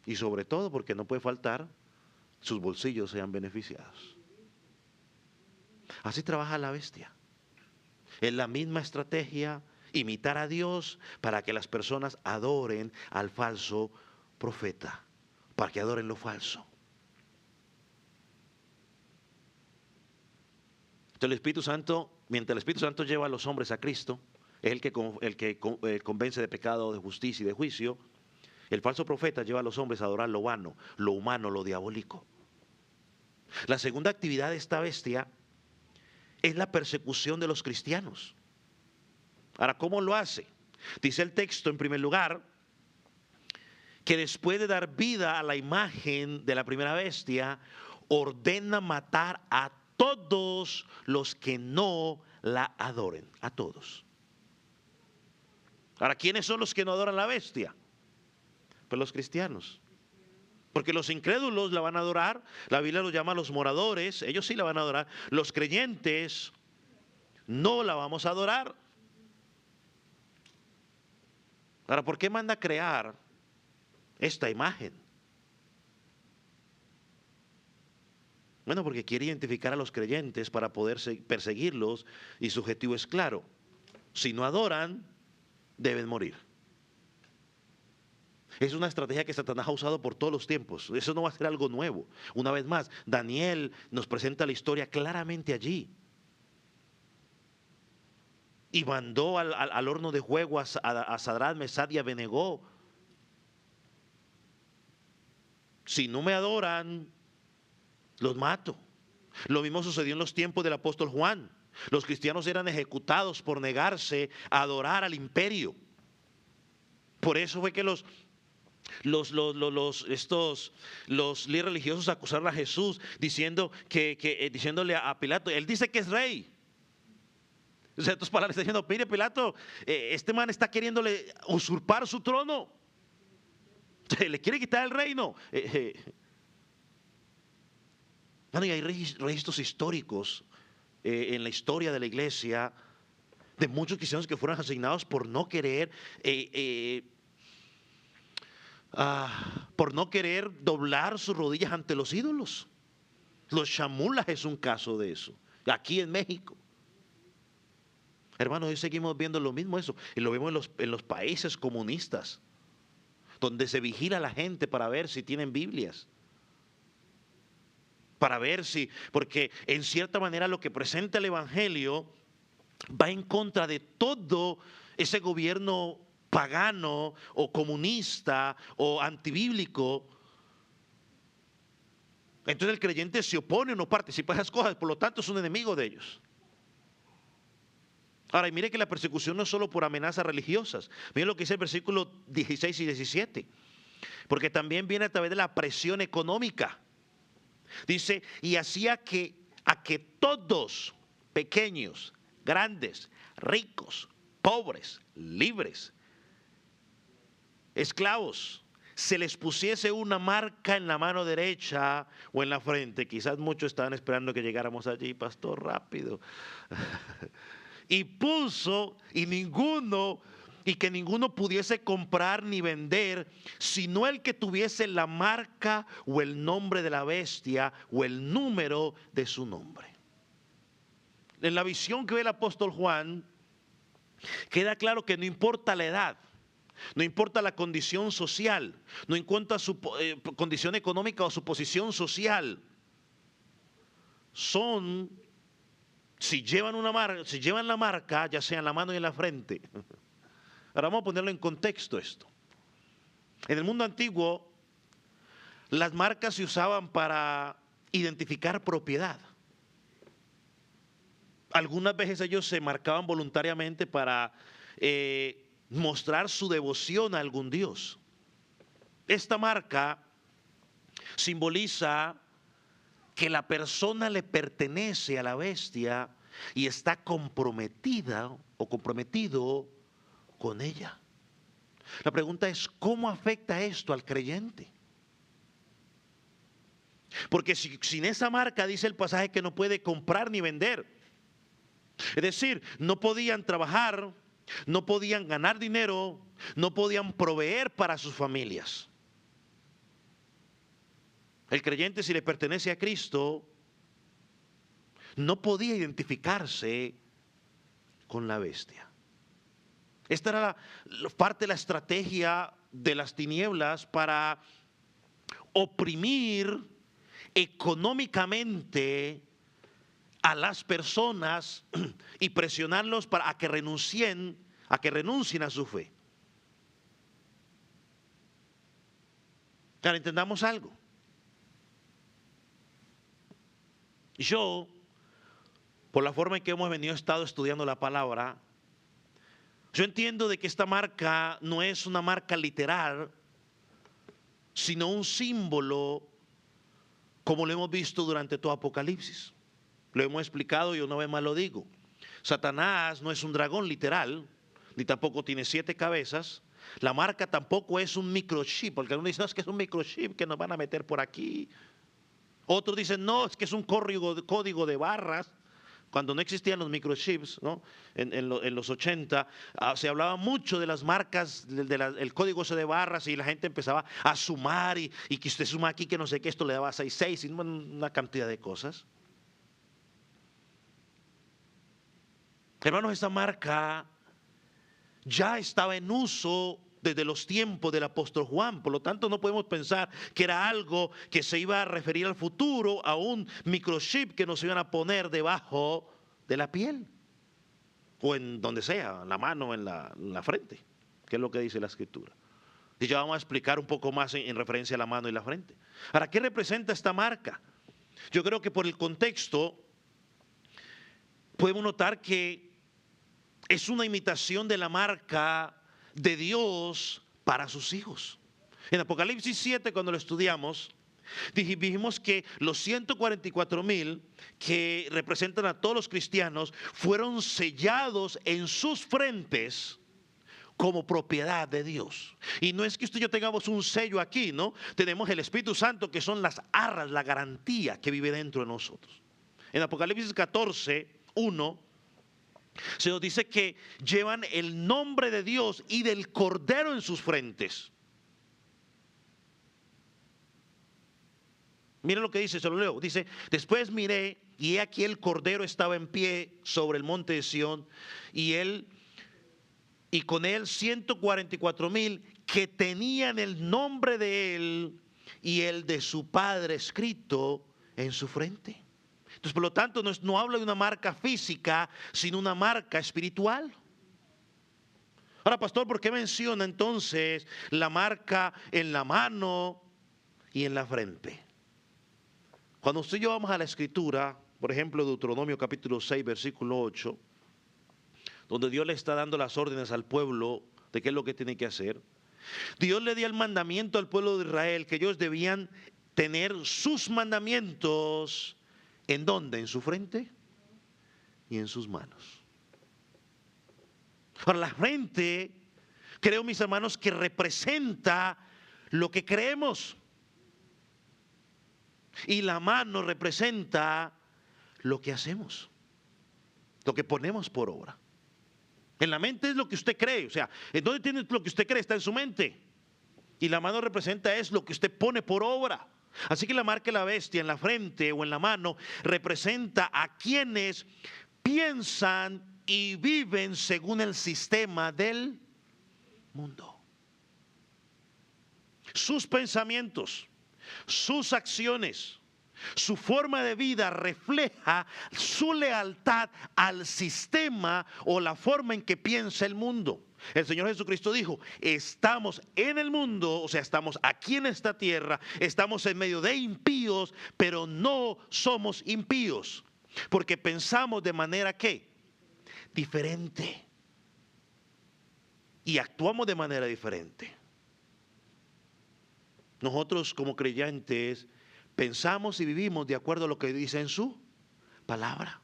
Y sobre todo porque no puede faltar, sus bolsillos sean beneficiados. Así trabaja la bestia. Es la misma estrategia, imitar a Dios para que las personas adoren al falso profeta, para que adoren lo falso. Entonces el Espíritu Santo, mientras el Espíritu Santo lleva a los hombres a Cristo, es el que convence de pecado, de justicia y de juicio. El falso profeta lleva a los hombres a adorar lo vano, lo humano, lo diabólico. La segunda actividad de esta bestia es la persecución de los cristianos. Ahora, ¿cómo lo hace? Dice el texto, en primer lugar, que después de dar vida a la imagen de la primera bestia, ordena matar a todos los que no la adoren. A todos. Ahora, ¿quiénes son los que no adoran la bestia? Pues los cristianos. Porque los incrédulos la van a adorar, la Biblia los llama los moradores, ellos sí la van a adorar. Los creyentes no la vamos a adorar. Ahora, ¿por qué manda crear esta imagen? Bueno, porque quiere identificar a los creyentes para poder perseguirlos y su objetivo es claro. Si no adoran, deben morir. Es una estrategia que Satanás ha usado por todos los tiempos. Eso no va a ser algo nuevo. Una vez más, Daniel nos presenta la historia claramente allí. Y mandó al horno de fuego a Sadrach, Mesach y Abednego. Si no me adoran, los mato. Lo mismo sucedió en los tiempos del apóstol Juan. Los cristianos eran ejecutados por negarse a adorar al imperio. Por eso fue que los líderes religiosos acusaron a Jesús diciéndole a Pilato, él dice que es rey. O sea, tus palabras está diciendo, mire Pilato, este man está queriéndole usurpar su trono. Le quiere quitar el reino. Bueno, y hay registros históricos en la historia de la iglesia de muchos cristianos que fueron asesinados por no querer doblar sus rodillas ante los ídolos. Los chamulas es un caso de eso, aquí en México. Hermanos, hoy seguimos viendo lo mismo eso, y lo vemos en los países comunistas, donde se vigila a la gente para ver si tienen Biblias. Para ver si, porque en cierta manera lo que presenta el Evangelio va en contra de todo ese gobierno pagano o comunista o antibíblico. Entonces el creyente se opone o no participa de esas cosas, por lo tanto es un enemigo de ellos. Ahora, y mire que la persecución no es solo por amenazas religiosas. Miren lo que dice el versículo 16 y 17. Porque también viene a través de la presión económica. Dice, y hacía a que todos, pequeños, grandes, ricos, pobres, libres, esclavos, se les pusiese una marca en la mano derecha o en la frente. Quizás muchos estaban esperando que llegáramos allí, pastor, rápido. Y ninguno y que ninguno pudiese comprar ni vender, sino el que tuviese la marca o el nombre de la bestia o el número de su nombre. En la visión que ve el apóstol Juan, queda claro que no importa la edad, no importa la condición social, no importa su condición económica o su posición social, si llevan la marca, ya sea en la mano y en la frente. Ahora vamos a ponerlo en contexto esto. En el mundo antiguo, las marcas se usaban para identificar propiedad. Algunas veces ellos se marcaban voluntariamente para mostrar su devoción a algún dios. Esta marca simboliza que la persona le pertenece a la bestia y está comprometida o comprometido con ella. La pregunta es, ¿cómo afecta esto al creyente? Porque sin esa marca, dice el pasaje, que no puede comprar ni vender. Es decir, no podían trabajar, no podían ganar dinero, no podían proveer para sus familias. El creyente, si le pertenece a Cristo, no podía identificarse con la bestia. Esta era parte de la estrategia de las tinieblas para oprimir económicamente a las personas y presionarlos para que renuncien a su fe. Ahora entendamos algo. Yo, por la forma en que hemos estado estudiando la palabra, yo entiendo de que esta marca no es una marca literal, sino un símbolo, como lo hemos visto durante todo Apocalipsis. Lo hemos explicado y una vez más lo digo. Satanás no es un dragón literal, ni tampoco tiene 7 cabezas. La marca tampoco es un microchip, porque algunos dicen, no, es que es un microchip que nos van a meter por aquí. Otros dicen, no, es que es un código de barras. Cuando no existían los microchips, ¿no? En los 80, se hablaba mucho de las marcas, el código ese de barras, y la gente empezaba a sumar, y que usted suma aquí, que no sé qué, esto le daba 66, y una cantidad de cosas. Hermanos, esta marca ya estaba en uso desde los tiempos del apóstol Juan. Por lo tanto, no podemos pensar que era algo que se iba a referir al futuro, a un microchip que nos iban a poner debajo de la piel, o en donde sea, en la mano, en la frente, que es lo que dice la Escritura. Y ya vamos a explicar un poco más en referencia a la mano y la frente. Ahora, ¿qué representa esta marca? Yo creo que por el contexto podemos notar que es una imitación de la marca de Dios para sus hijos. En Apocalipsis 7, cuando lo estudiamos, dijimos que los 144,000 que representan a todos los cristianos fueron sellados en sus frentes como propiedad de Dios. Y no es que usted y yo tengamos un sello aquí, ¿no? Tenemos el Espíritu Santo, que son las arras, la garantía que vive dentro de nosotros. En Apocalipsis 14:1 se nos dice que llevan el nombre de Dios y del Cordero en sus frentes. Miren lo que dice, se lo leo. Dice, después miré y he aquí el Cordero estaba en pie sobre el monte de Sión y con él 144,000 que tenían el nombre de él y el de su Padre escrito en su frente. Entonces, por lo tanto, no habla de una marca física, sino una marca espiritual. Ahora, pastor, ¿por qué menciona entonces la marca en la mano y en la frente? Cuando usted y yo vamos a la Escritura, por ejemplo, Deuteronomio capítulo 6, versículo 8, donde Dios le está dando las órdenes al pueblo de qué es lo que tiene que hacer. Dios le dio el mandamiento al pueblo de Israel que ellos debían tener sus mandamientos. ¿En dónde? En su frente y en sus manos. Ahora, la frente, creo, mis hermanos, que representa lo que creemos. Y la mano representa lo que hacemos, lo que ponemos por obra. En la mente es lo que usted cree, o sea, ¿en dónde tiene lo que usted cree? Está en su mente. Y la mano representa es lo que usted pone por obra. Así que la marca de la bestia en la frente o en la mano representa a quienes piensan y viven según el sistema del mundo. Sus pensamientos, sus acciones, su forma de vida refleja su lealtad al sistema o la forma en que piensa el mundo. El Señor Jesucristo dijo, estamos en el mundo, o sea, estamos aquí en esta tierra, estamos en medio de impíos, pero no somos impíos, porque pensamos de manera ¿qué? Diferente. Y actuamos de manera diferente. Nosotros como creyentes pensamos y vivimos de acuerdo a lo que dice en su palabra.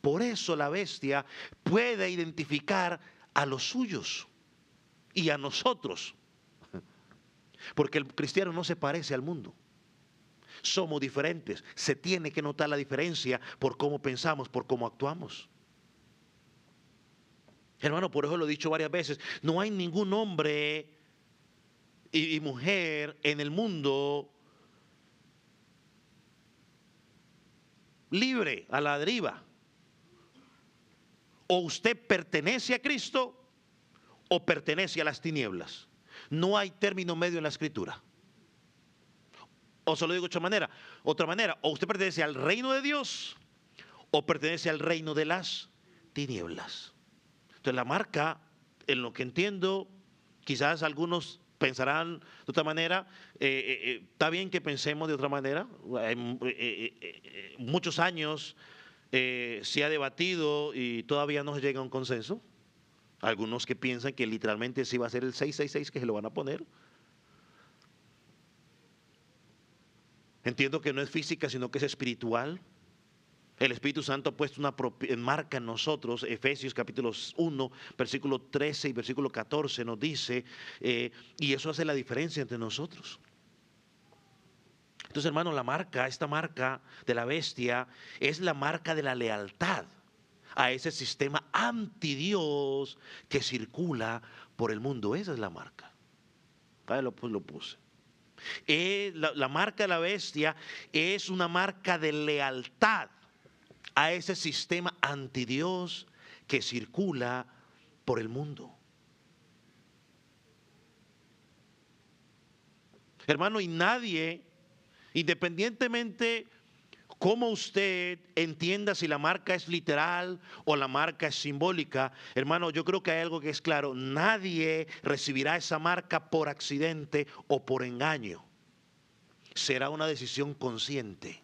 Por eso la bestia puede identificar a los suyos y a nosotros. Porque el cristiano no se parece al mundo. Somos diferentes. Se tiene que notar la diferencia por cómo pensamos, por cómo actuamos. Hermano, por eso lo he dicho varias veces. No hay ningún hombre y mujer en el mundo libre, a la deriva. O usted pertenece a Cristo o pertenece a las tinieblas. No hay término medio en la Escritura. O se lo digo de otra manera, o usted pertenece al reino de Dios o pertenece al reino de las tinieblas. Entonces la marca, en lo que entiendo, quizás algunos pensarán de otra manera, está bien que pensemos de otra manera. Muchos años se ha debatido y todavía no se llega a un consenso. Algunos que piensan que literalmente sí va a ser el 666 que se lo van a poner. Entiendo que no es física, sino que es espiritual. El Espíritu Santo ha puesto una marca en nosotros. Efesios capítulo 1, versículo 13 y versículo 14 nos dice, y eso hace la diferencia entre nosotros. Entonces, hermano, esta marca de la bestia es la marca de la lealtad a ese sistema anti Dios que circula por el mundo. Esa es la marca. Ahí lo puse. La marca de la bestia es una marca de lealtad a ese sistema anti Dios que circula por el mundo. Hermano, y nadie, independientemente cómo usted entienda si la marca es literal o la marca es simbólica, hermano, yo creo que hay algo que es claro: nadie recibirá esa marca por accidente o por engaño. Será una decisión consciente.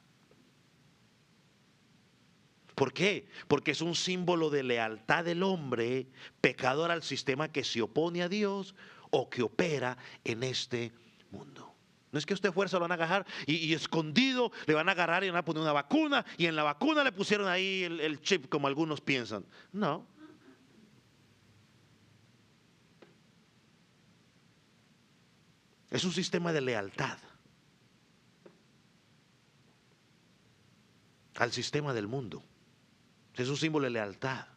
¿Por qué? Porque es un símbolo de lealtad del hombre pecador al sistema que se opone a Dios o que opera en este mundo. No es que usted fuerza lo van a agarrar y escondido le van a agarrar y van a poner una vacuna y en la vacuna le pusieron ahí el chip como algunos piensan. No. Es un sistema de lealtad al sistema del mundo. Es un símbolo de lealtad.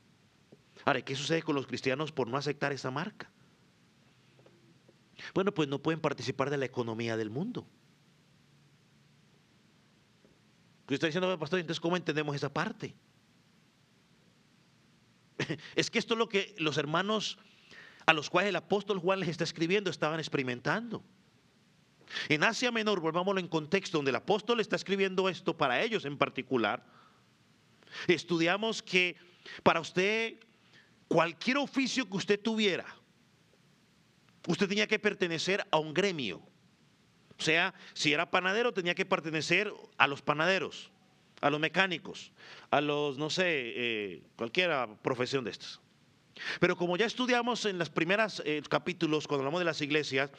Ahora, ¿qué sucede con los cristianos por no aceptar esa marca? Bueno, pues no pueden participar de la economía del mundo. Usted está diciendo, pastor, entonces ¿cómo entendemos esa parte? Es que esto es lo que los hermanos a los cuales el apóstol Juan les está escribiendo estaban experimentando. En Asia Menor, volvámoslo en contexto, donde el apóstol está escribiendo esto para ellos en particular, estudiamos que para usted, cualquier oficio que usted tuviera, usted tenía que pertenecer a un gremio. O sea, si era panadero, tenía que pertenecer a los panaderos, a los mecánicos, a los, no sé, cualquier profesión de estas. Pero como ya estudiamos en los primeros capítulos, cuando hablamos de las iglesias,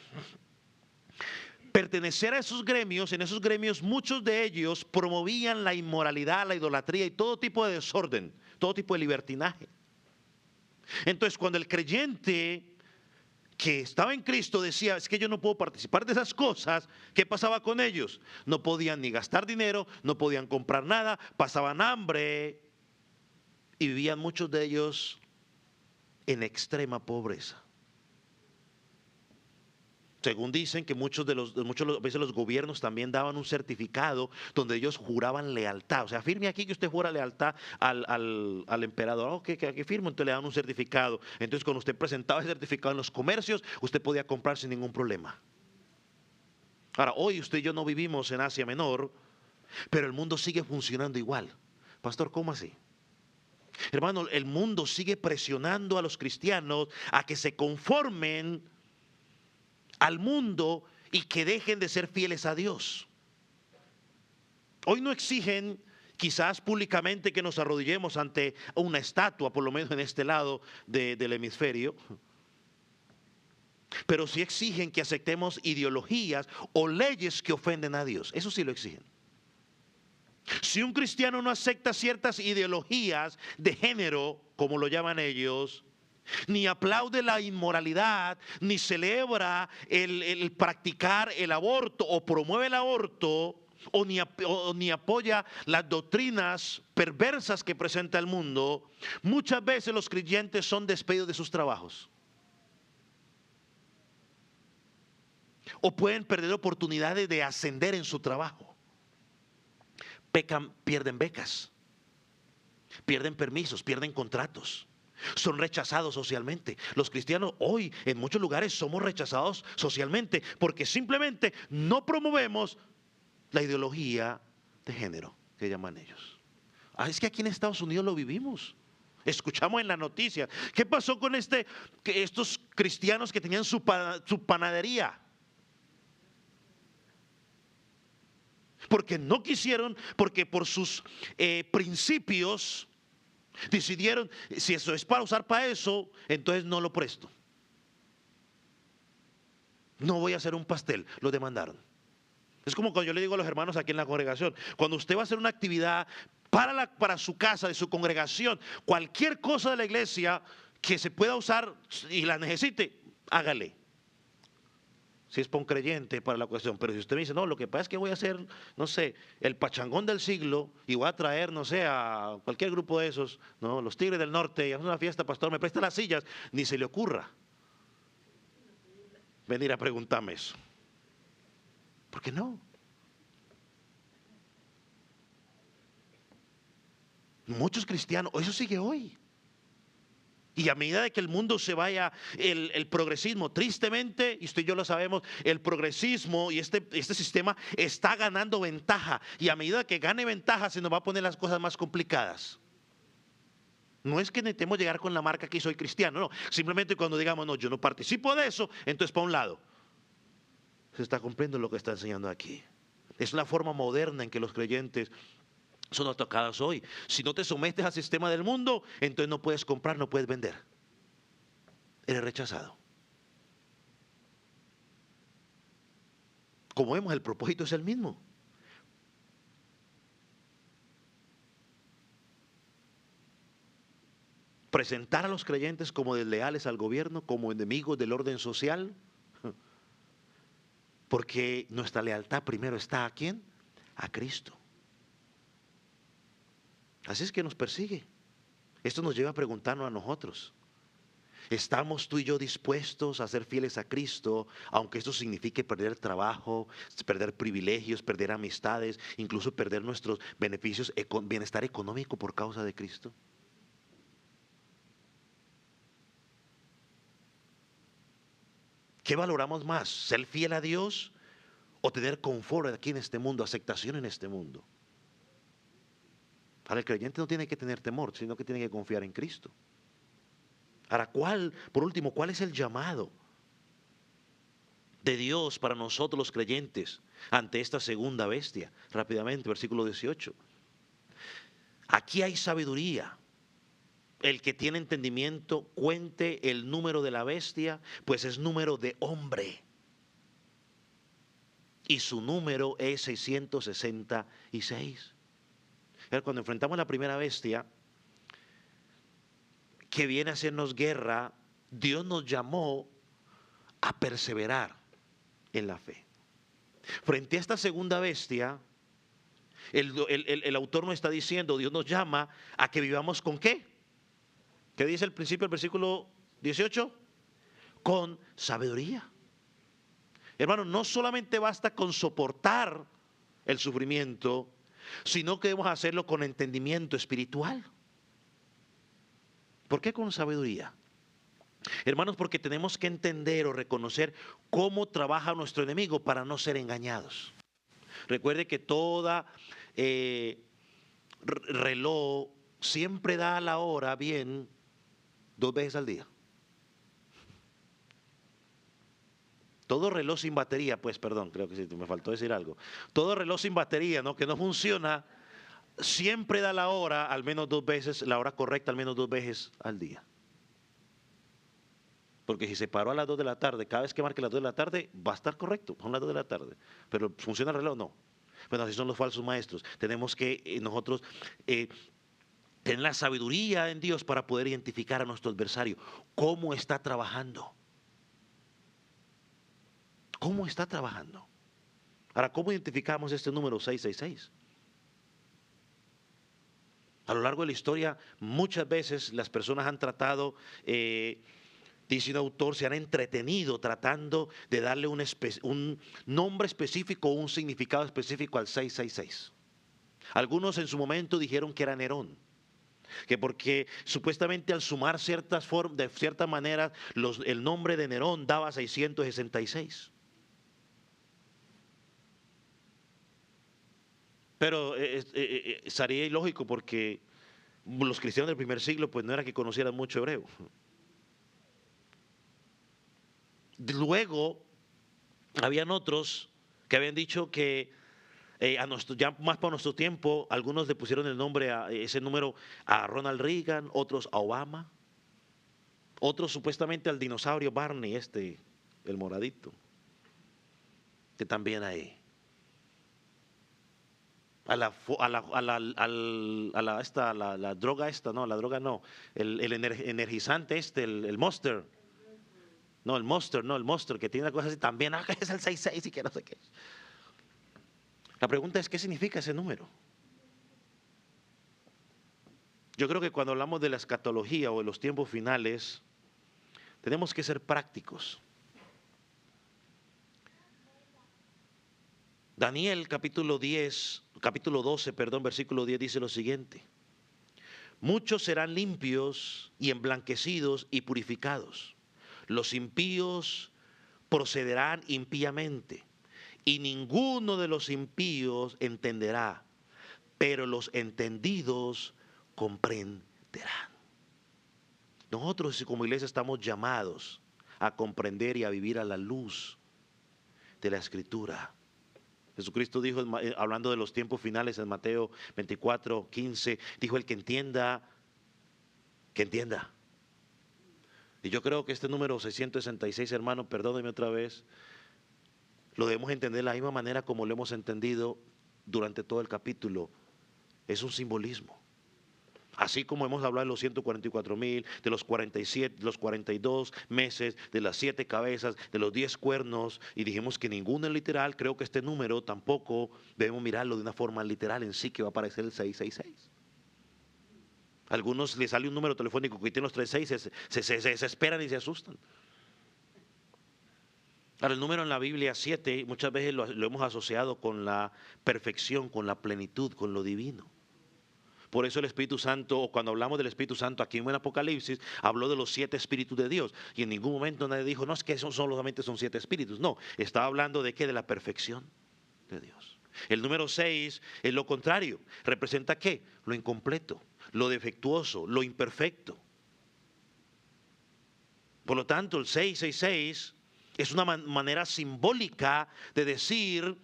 pertenecer a esos gremios, en esos gremios muchos de ellos promovían la inmoralidad, la idolatría y todo tipo de desorden, todo tipo de libertinaje. Entonces, cuando el creyente que estaba en Cristo decía, es que yo no puedo participar de esas cosas, ¿qué pasaba con ellos? No podían ni gastar dinero, no podían comprar nada, pasaban hambre y vivían muchos de ellos en extrema pobreza. Según dicen que muchas veces los gobiernos también daban un certificado donde ellos juraban lealtad. O sea, firme aquí que usted jura lealtad al emperador. Oh, que firmo, entonces le daban un certificado. Entonces cuando usted presentaba ese certificado en los comercios, usted podía comprar sin ningún problema. Ahora, hoy usted y yo no vivimos en Asia Menor, pero el mundo sigue funcionando igual. Pastor, ¿cómo así? Hermano, el mundo sigue presionando a los cristianos a que se conformen al mundo y que dejen de ser fieles a Dios. Hoy no exigen quizás públicamente que nos arrodillemos ante una estatua, por lo menos en este lado del hemisferio, pero sí exigen que aceptemos ideologías o leyes que ofenden a Dios. Eso sí lo exigen. Si un cristiano no acepta ciertas ideologías de género, como lo llaman ellos, ni aplaude la inmoralidad, ni celebra el practicar el aborto o promueve el aborto, o ni apoya las doctrinas perversas que presenta el mundo, muchas veces los creyentes son despedidos de sus trabajos. O pueden perder oportunidades de ascender en su trabajo. Pierden becas, pierden permisos, pierden contratos. Son rechazados socialmente. Los cristianos hoy en muchos lugares somos rechazados socialmente porque simplemente no promovemos la ideología de género que llaman ellos. Es que aquí en Estados Unidos lo vivimos. Escuchamos en la noticia. ¿Qué pasó con estos cristianos que tenían su panadería? Porque no quisieron, porque por sus principios decidieron, si eso es para usar para eso, entonces no lo presto. No voy a hacer un pastel, lo demandaron. Es como cuando yo le digo a los hermanos aquí en la congregación, cuando usted va a hacer una actividad para su casa, de su congregación, cualquier cosa de la iglesia que se pueda usar y la necesite, hágale. Si es para un creyente, para la cuestión. Pero si usted me dice, no, lo que pasa es que voy a hacer, no sé, el pachangón del siglo y voy a traer, no sé, a cualquier grupo de esos, no, los Tigres del Norte, y hacer una fiesta, pastor, me presta las sillas, ni se le ocurra venir a preguntarme eso. ¿Por qué no? Muchos cristianos, eso sigue hoy. Y a medida de que el mundo se vaya, el progresismo, tristemente, y usted y yo lo sabemos, el progresismo y este sistema está ganando ventaja. Y a medida que gane ventaja, se nos va a poner las cosas más complicadas. No es que necesitemos llegar con la marca que soy cristiano, no. Simplemente cuando digamos, no, yo no participo de eso, entonces para un lado. Se está cumpliendo lo que está enseñando aquí. Es una forma moderna en que los creyentes son atacados hoy. Si no te sometes al sistema del mundo, entonces no puedes comprar, no puedes vender. Eres rechazado. Como vemos, el propósito es el mismo. Presentar a los creyentes como desleales al gobierno, como enemigos del orden social. Porque nuestra lealtad primero está ¿a quién? A Cristo. Así es que nos persigue. Esto nos lleva a preguntarnos a nosotros. ¿Estamos tú y yo dispuestos a ser fieles a Cristo, aunque esto signifique perder trabajo, perder privilegios, perder amistades, incluso perder nuestros beneficios, bienestar económico por causa de Cristo? ¿Qué valoramos más? ¿Ser fiel a Dios o tener confort aquí en este mundo, aceptación en este mundo? Para el creyente no tiene que tener temor, sino que tiene que confiar en Cristo. Ahora, por último, ¿cuál es el llamado de Dios para nosotros los creyentes ante esta segunda bestia? Rápidamente, versículo 18. Aquí hay sabiduría. El que tiene entendimiento cuente el número de la bestia, pues es número de hombre. Y su número es 666. Cuando enfrentamos la primera bestia que viene a hacernos guerra, Dios nos llamó a perseverar en la fe. Frente a esta segunda bestia, el autor nos está diciendo, Dios nos llama a que vivamos ¿con qué? ¿Qué dice el principio del versículo 18? Con sabiduría. Hermano, no solamente basta con soportar el sufrimiento, sino que debemos hacerlo con entendimiento espiritual. ¿Por qué con sabiduría? Hermanos, porque tenemos que entender o reconocer cómo trabaja nuestro enemigo para no ser engañados. Recuerde que toda reloj siempre da la hora bien 2 veces al día. Todo reloj sin batería, pues perdón, creo que sí, me faltó decir algo. Todo reloj sin batería, ¿no? Que no funciona, siempre da la hora al menos 2 veces, la hora correcta al menos 2 veces al día. Porque si se paró a las 2 de la tarde, cada vez que marque las 2 de la tarde, va a estar correcto, son las 2 de la tarde. Pero ¿funciona el reloj? No. Bueno, así son los falsos maestros. Tenemos que nosotros tener la sabiduría en Dios para poder identificar a nuestro adversario. ¿Cómo está trabajando? ¿Cómo está trabajando? Ahora, ¿cómo identificamos este número 666? A lo largo de la historia, muchas veces las personas han tratado, dice un autor, se han entretenido tratando de darle un nombre específico o un significado específico al 666. Algunos en su momento dijeron que era Nerón, que porque supuestamente al sumar de cierta manera el nombre de Nerón daba 666. Pero sería ilógico porque los cristianos del primer siglo pues no era que conocieran mucho hebreo. Luego habían otros que habían dicho que ya más para nuestro tiempo, algunos le pusieron el nombre a ese número a Ronald Reagan, otros a Obama, otros supuestamente al dinosaurio Barney, el moradito, que también hay. A la droga no, la droga no, el energizante el Monster. No, el Monster, que tiene cosas así, también, que es el 66 y que no sé qué. La pregunta es, ¿qué significa ese número? Yo creo que cuando hablamos de la escatología o de los tiempos finales, tenemos que ser prácticos. Daniel capítulo 12, versículo 10 dice lo siguiente: muchos serán limpios y emblanquecidos y purificados. Los impíos procederán impíamente y ninguno de los impíos entenderá, pero los entendidos comprenderán. Nosotros como iglesia estamos llamados a comprender y a vivir a la luz de la Escritura. Jesucristo dijo, hablando de los tiempos finales en Mateo 24, 15, dijo: el que entienda, que entienda. Y yo creo que este número 666, hermano, perdónenme otra vez, lo debemos entender de la misma manera como lo hemos entendido durante todo el capítulo. Es un simbolismo. Así como hemos hablado de los 144,000, de los 47, de los 42 meses, de las 7 cabezas, de los 10 cuernos, y dijimos que ninguno es literal, creo que este número tampoco debemos mirarlo de una forma literal en sí, que va a aparecer el 666. A algunos les sale un número telefónico que tiene los 36, se desesperan y se asustan. Ahora, el número en la Biblia 7 muchas veces lo hemos asociado con la perfección, con la plenitud, con lo divino. Por eso el Espíritu Santo, o cuando hablamos del Espíritu Santo aquí en el Apocalipsis, habló de los 7 espíritus de Dios. Y en ningún momento nadie dijo, no, es que solamente son 7 espíritus. No, estaba hablando de qué, de la perfección de Dios. El número 6 es lo contrario. ¿Representa qué? Lo incompleto, lo defectuoso, lo imperfecto. Por lo tanto, el 666 es una manera simbólica de decir,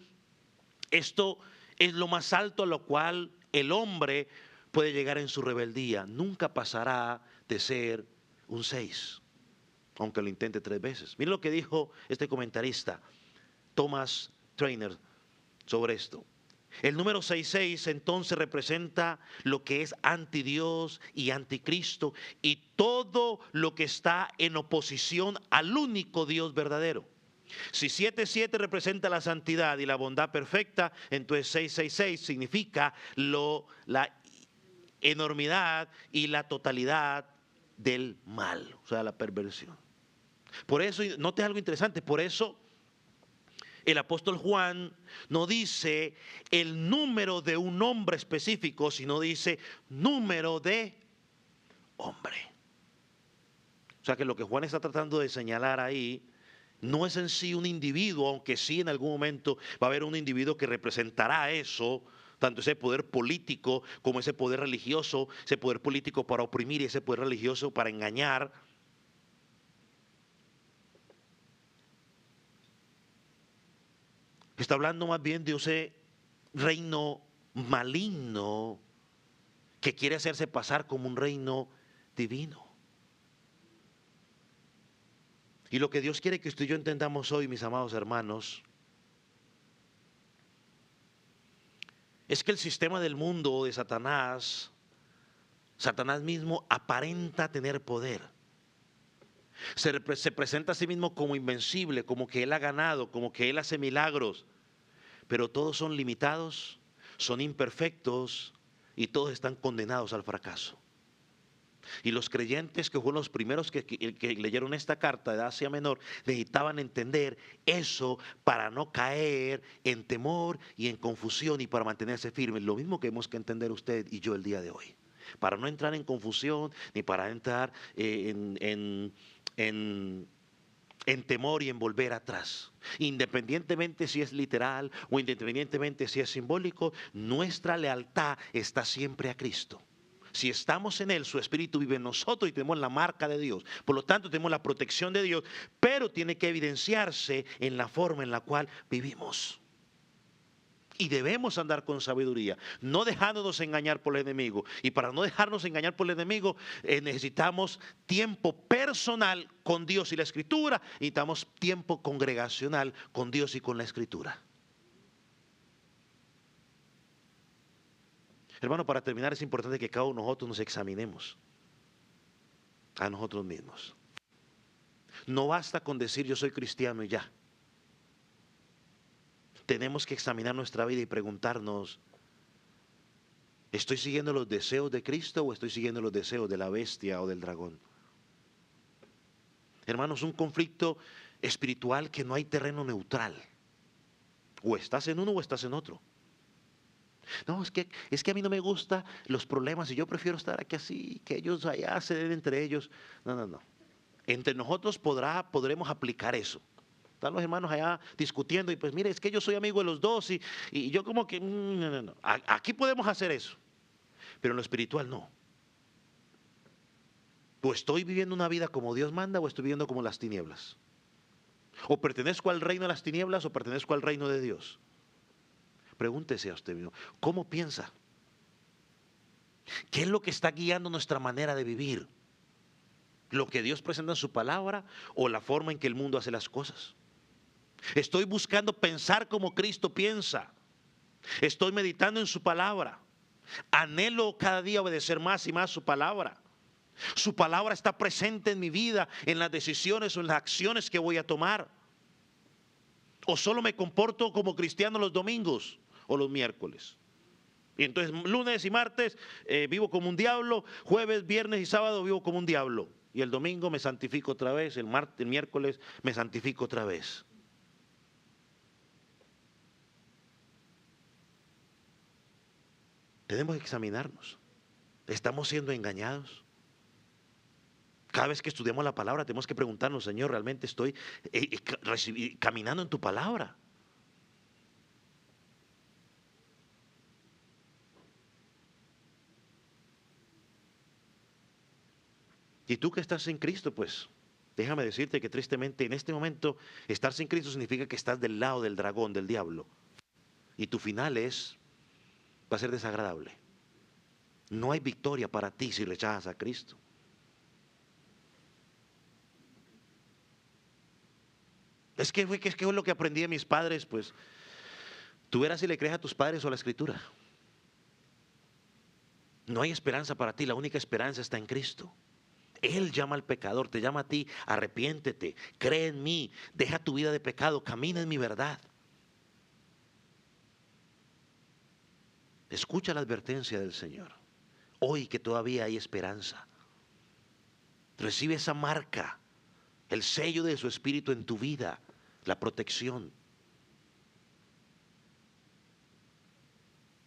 esto es lo más alto a lo cual el hombre puede llegar en su rebeldía. Nunca pasará de ser un 6, aunque lo intente 3 veces. Miren lo que dijo este comentarista, Thomas Trainer, sobre esto. El número 66 entonces representa lo que es anti Dios y anticristo y todo lo que está en oposición al único Dios verdadero. Si 77 representa la santidad y la bondad perfecta, entonces 666 significa la enormidad y la totalidad del mal, o sea, la perversión. Por eso, note algo interesante, por eso el apóstol Juan no dice el número de un hombre específico, sino dice número de hombre. O sea que lo que Juan está tratando de señalar ahí no es en sí un individuo, aunque sí en algún momento va a haber un individuo que representará eso, tanto ese poder político como ese poder religioso, ese poder político para oprimir y ese poder religioso para engañar. Está hablando más bien de ese reino maligno que quiere hacerse pasar como un reino divino. Y lo que Dios quiere que usted y yo entendamos hoy, mis amados hermanos, es que el sistema del mundo de Satanás, Satanás mismo aparenta tener poder. Se presenta a sí mismo como invencible, como que él ha ganado, como que él hace milagros, pero todos son limitados, son imperfectos y todos están condenados al fracaso. Y los creyentes, que fueron los primeros que leyeron esta carta de Asia Menor, necesitaban entender eso para no caer en temor y en confusión y para mantenerse firmes. Lo mismo que hemos que entender usted y yo el día de hoy. Para no entrar en confusión ni para entrar en temor y en volver atrás. Independientemente si es literal o independientemente si es simbólico, nuestra lealtad está siempre a Cristo. Si estamos en Él, su Espíritu vive en nosotros y tenemos la marca de Dios. Por lo tanto, tenemos la protección de Dios, pero tiene que evidenciarse en la forma en la cual vivimos. Y debemos andar con sabiduría, no dejándonos engañar por el enemigo. Y para no dejarnos engañar por el enemigo, necesitamos tiempo personal con Dios y la Escritura, y necesitamos tiempo congregacional con Dios y con la Escritura. Hermano, para terminar es importante que cada uno de nosotros nos examinemos a nosotros mismos. No basta con decir yo soy cristiano y ya. Tenemos que examinar nuestra vida y preguntarnos, ¿estoy siguiendo los deseos de Cristo o estoy siguiendo los deseos de la bestia o del dragón? Hermanos, un conflicto espiritual que no hay terreno neutral. O estás en uno o estás en otro. No, es que a mí no me gustan los problemas y yo prefiero estar aquí así, que ellos allá se den entre ellos. No. Entre nosotros podremos aplicar eso. Están los hermanos allá discutiendo y pues mire, es que yo soy amigo de los dos y yo como que, no. Aquí podemos hacer eso, pero en lo espiritual no. O estoy viviendo una vida como Dios manda o estoy viviendo como las tinieblas. O pertenezco al reino de las tinieblas o pertenezco al reino de Dios. Pregúntese a usted mismo, ¿cómo piensa? ¿Qué es lo que está guiando nuestra manera de vivir? ¿Lo que Dios presenta en su palabra o la forma en que el mundo hace las cosas? Estoy buscando pensar como Cristo piensa. Estoy meditando en su palabra. Anhelo cada día obedecer más y más su palabra. Su palabra está presente en mi vida, en las decisiones o en las acciones que voy a tomar. O solo me comporto como cristiano los domingos o los miércoles. Y entonces lunes y martes vivo como un diablo, jueves, viernes y sábado vivo como un diablo. Y el domingo me santifico otra vez, el miércoles me santifico otra vez. Tenemos que examinarnos. ¿Estamos siendo engañados? Cada vez que estudiamos la palabra tenemos que preguntarnos, Señor, ¿realmente estoy caminando en tu palabra? Y tú que estás en Cristo, pues déjame decirte que tristemente en este momento estar sin Cristo significa que estás del lado del dragón, del diablo. Y tu final va a ser desagradable. No hay victoria para ti si rechazas a Cristo. Es que es lo que aprendí de mis padres, pues tú verás si le crees a tus padres o a la Escritura. No hay esperanza para ti, la única esperanza está en Cristo. Él llama al pecador, te llama a ti, arrepiéntete, cree en mí, deja tu vida de pecado, camina en mi verdad. Escucha la advertencia del Señor. Hoy que todavía hay esperanza. Recibe esa marca, el sello de su Espíritu en tu vida, la protección.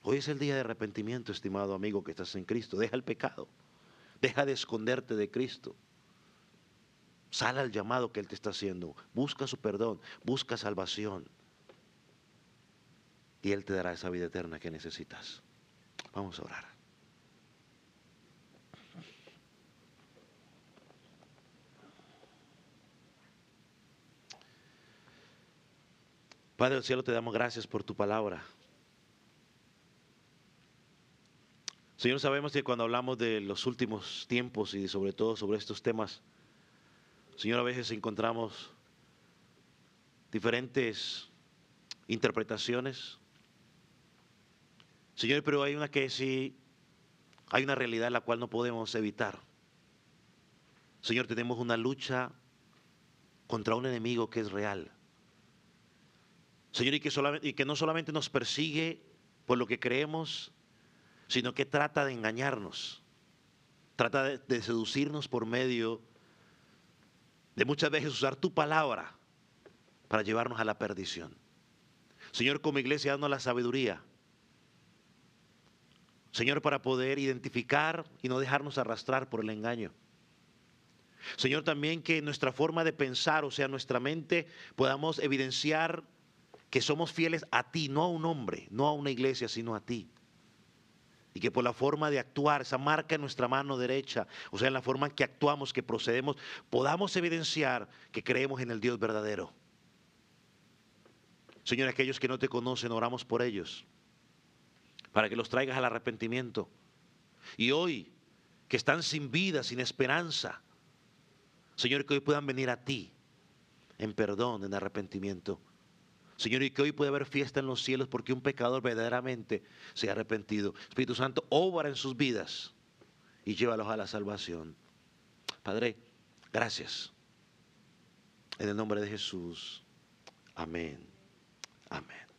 Hoy es el día de arrepentimiento, estimado amigo que estás en Cristo. Deja el pecado, deja de esconderte de Cristo. Sal al llamado que Él te está haciendo. Busca su perdón, busca salvación. Y Él te dará esa vida eterna que necesitas. Vamos a orar. Padre del cielo, te damos gracias por tu palabra. Señor, sabemos que cuando hablamos de los últimos tiempos y sobre todo sobre estos temas, Señor, a veces encontramos diferentes interpretaciones. Señor, pero hay una que sí, hay una realidad la cual no podemos evitar. Señor, tenemos una lucha contra un enemigo que es real. Señor, y que no solamente nos persigue por lo que creemos, sino que trata de engañarnos, trata de seducirnos por medio de muchas veces usar tu palabra para llevarnos a la perdición. Señor, como iglesia, danos la sabiduría. Señor, para poder identificar y no dejarnos arrastrar por el engaño. Señor, también que nuestra forma de pensar, o sea, nuestra mente, podamos evidenciar que somos fieles a ti, no a un hombre, no a una iglesia, sino a ti. Y que por la forma de actuar, esa marca en nuestra mano derecha, o sea, en la forma en que actuamos, que procedemos, podamos evidenciar que creemos en el Dios verdadero. Señor, aquellos que no te conocen, oramos por ellos, para que los traigas al arrepentimiento. Y hoy, que están sin vida, sin esperanza, Señor, que hoy puedan venir a ti en perdón, en arrepentimiento. Señor, y que hoy puede haber fiesta en los cielos porque un pecador verdaderamente se ha arrepentido. Espíritu Santo, obra en sus vidas y llévalos a la salvación. Padre, gracias. En el nombre de Jesús. Amén. Amén.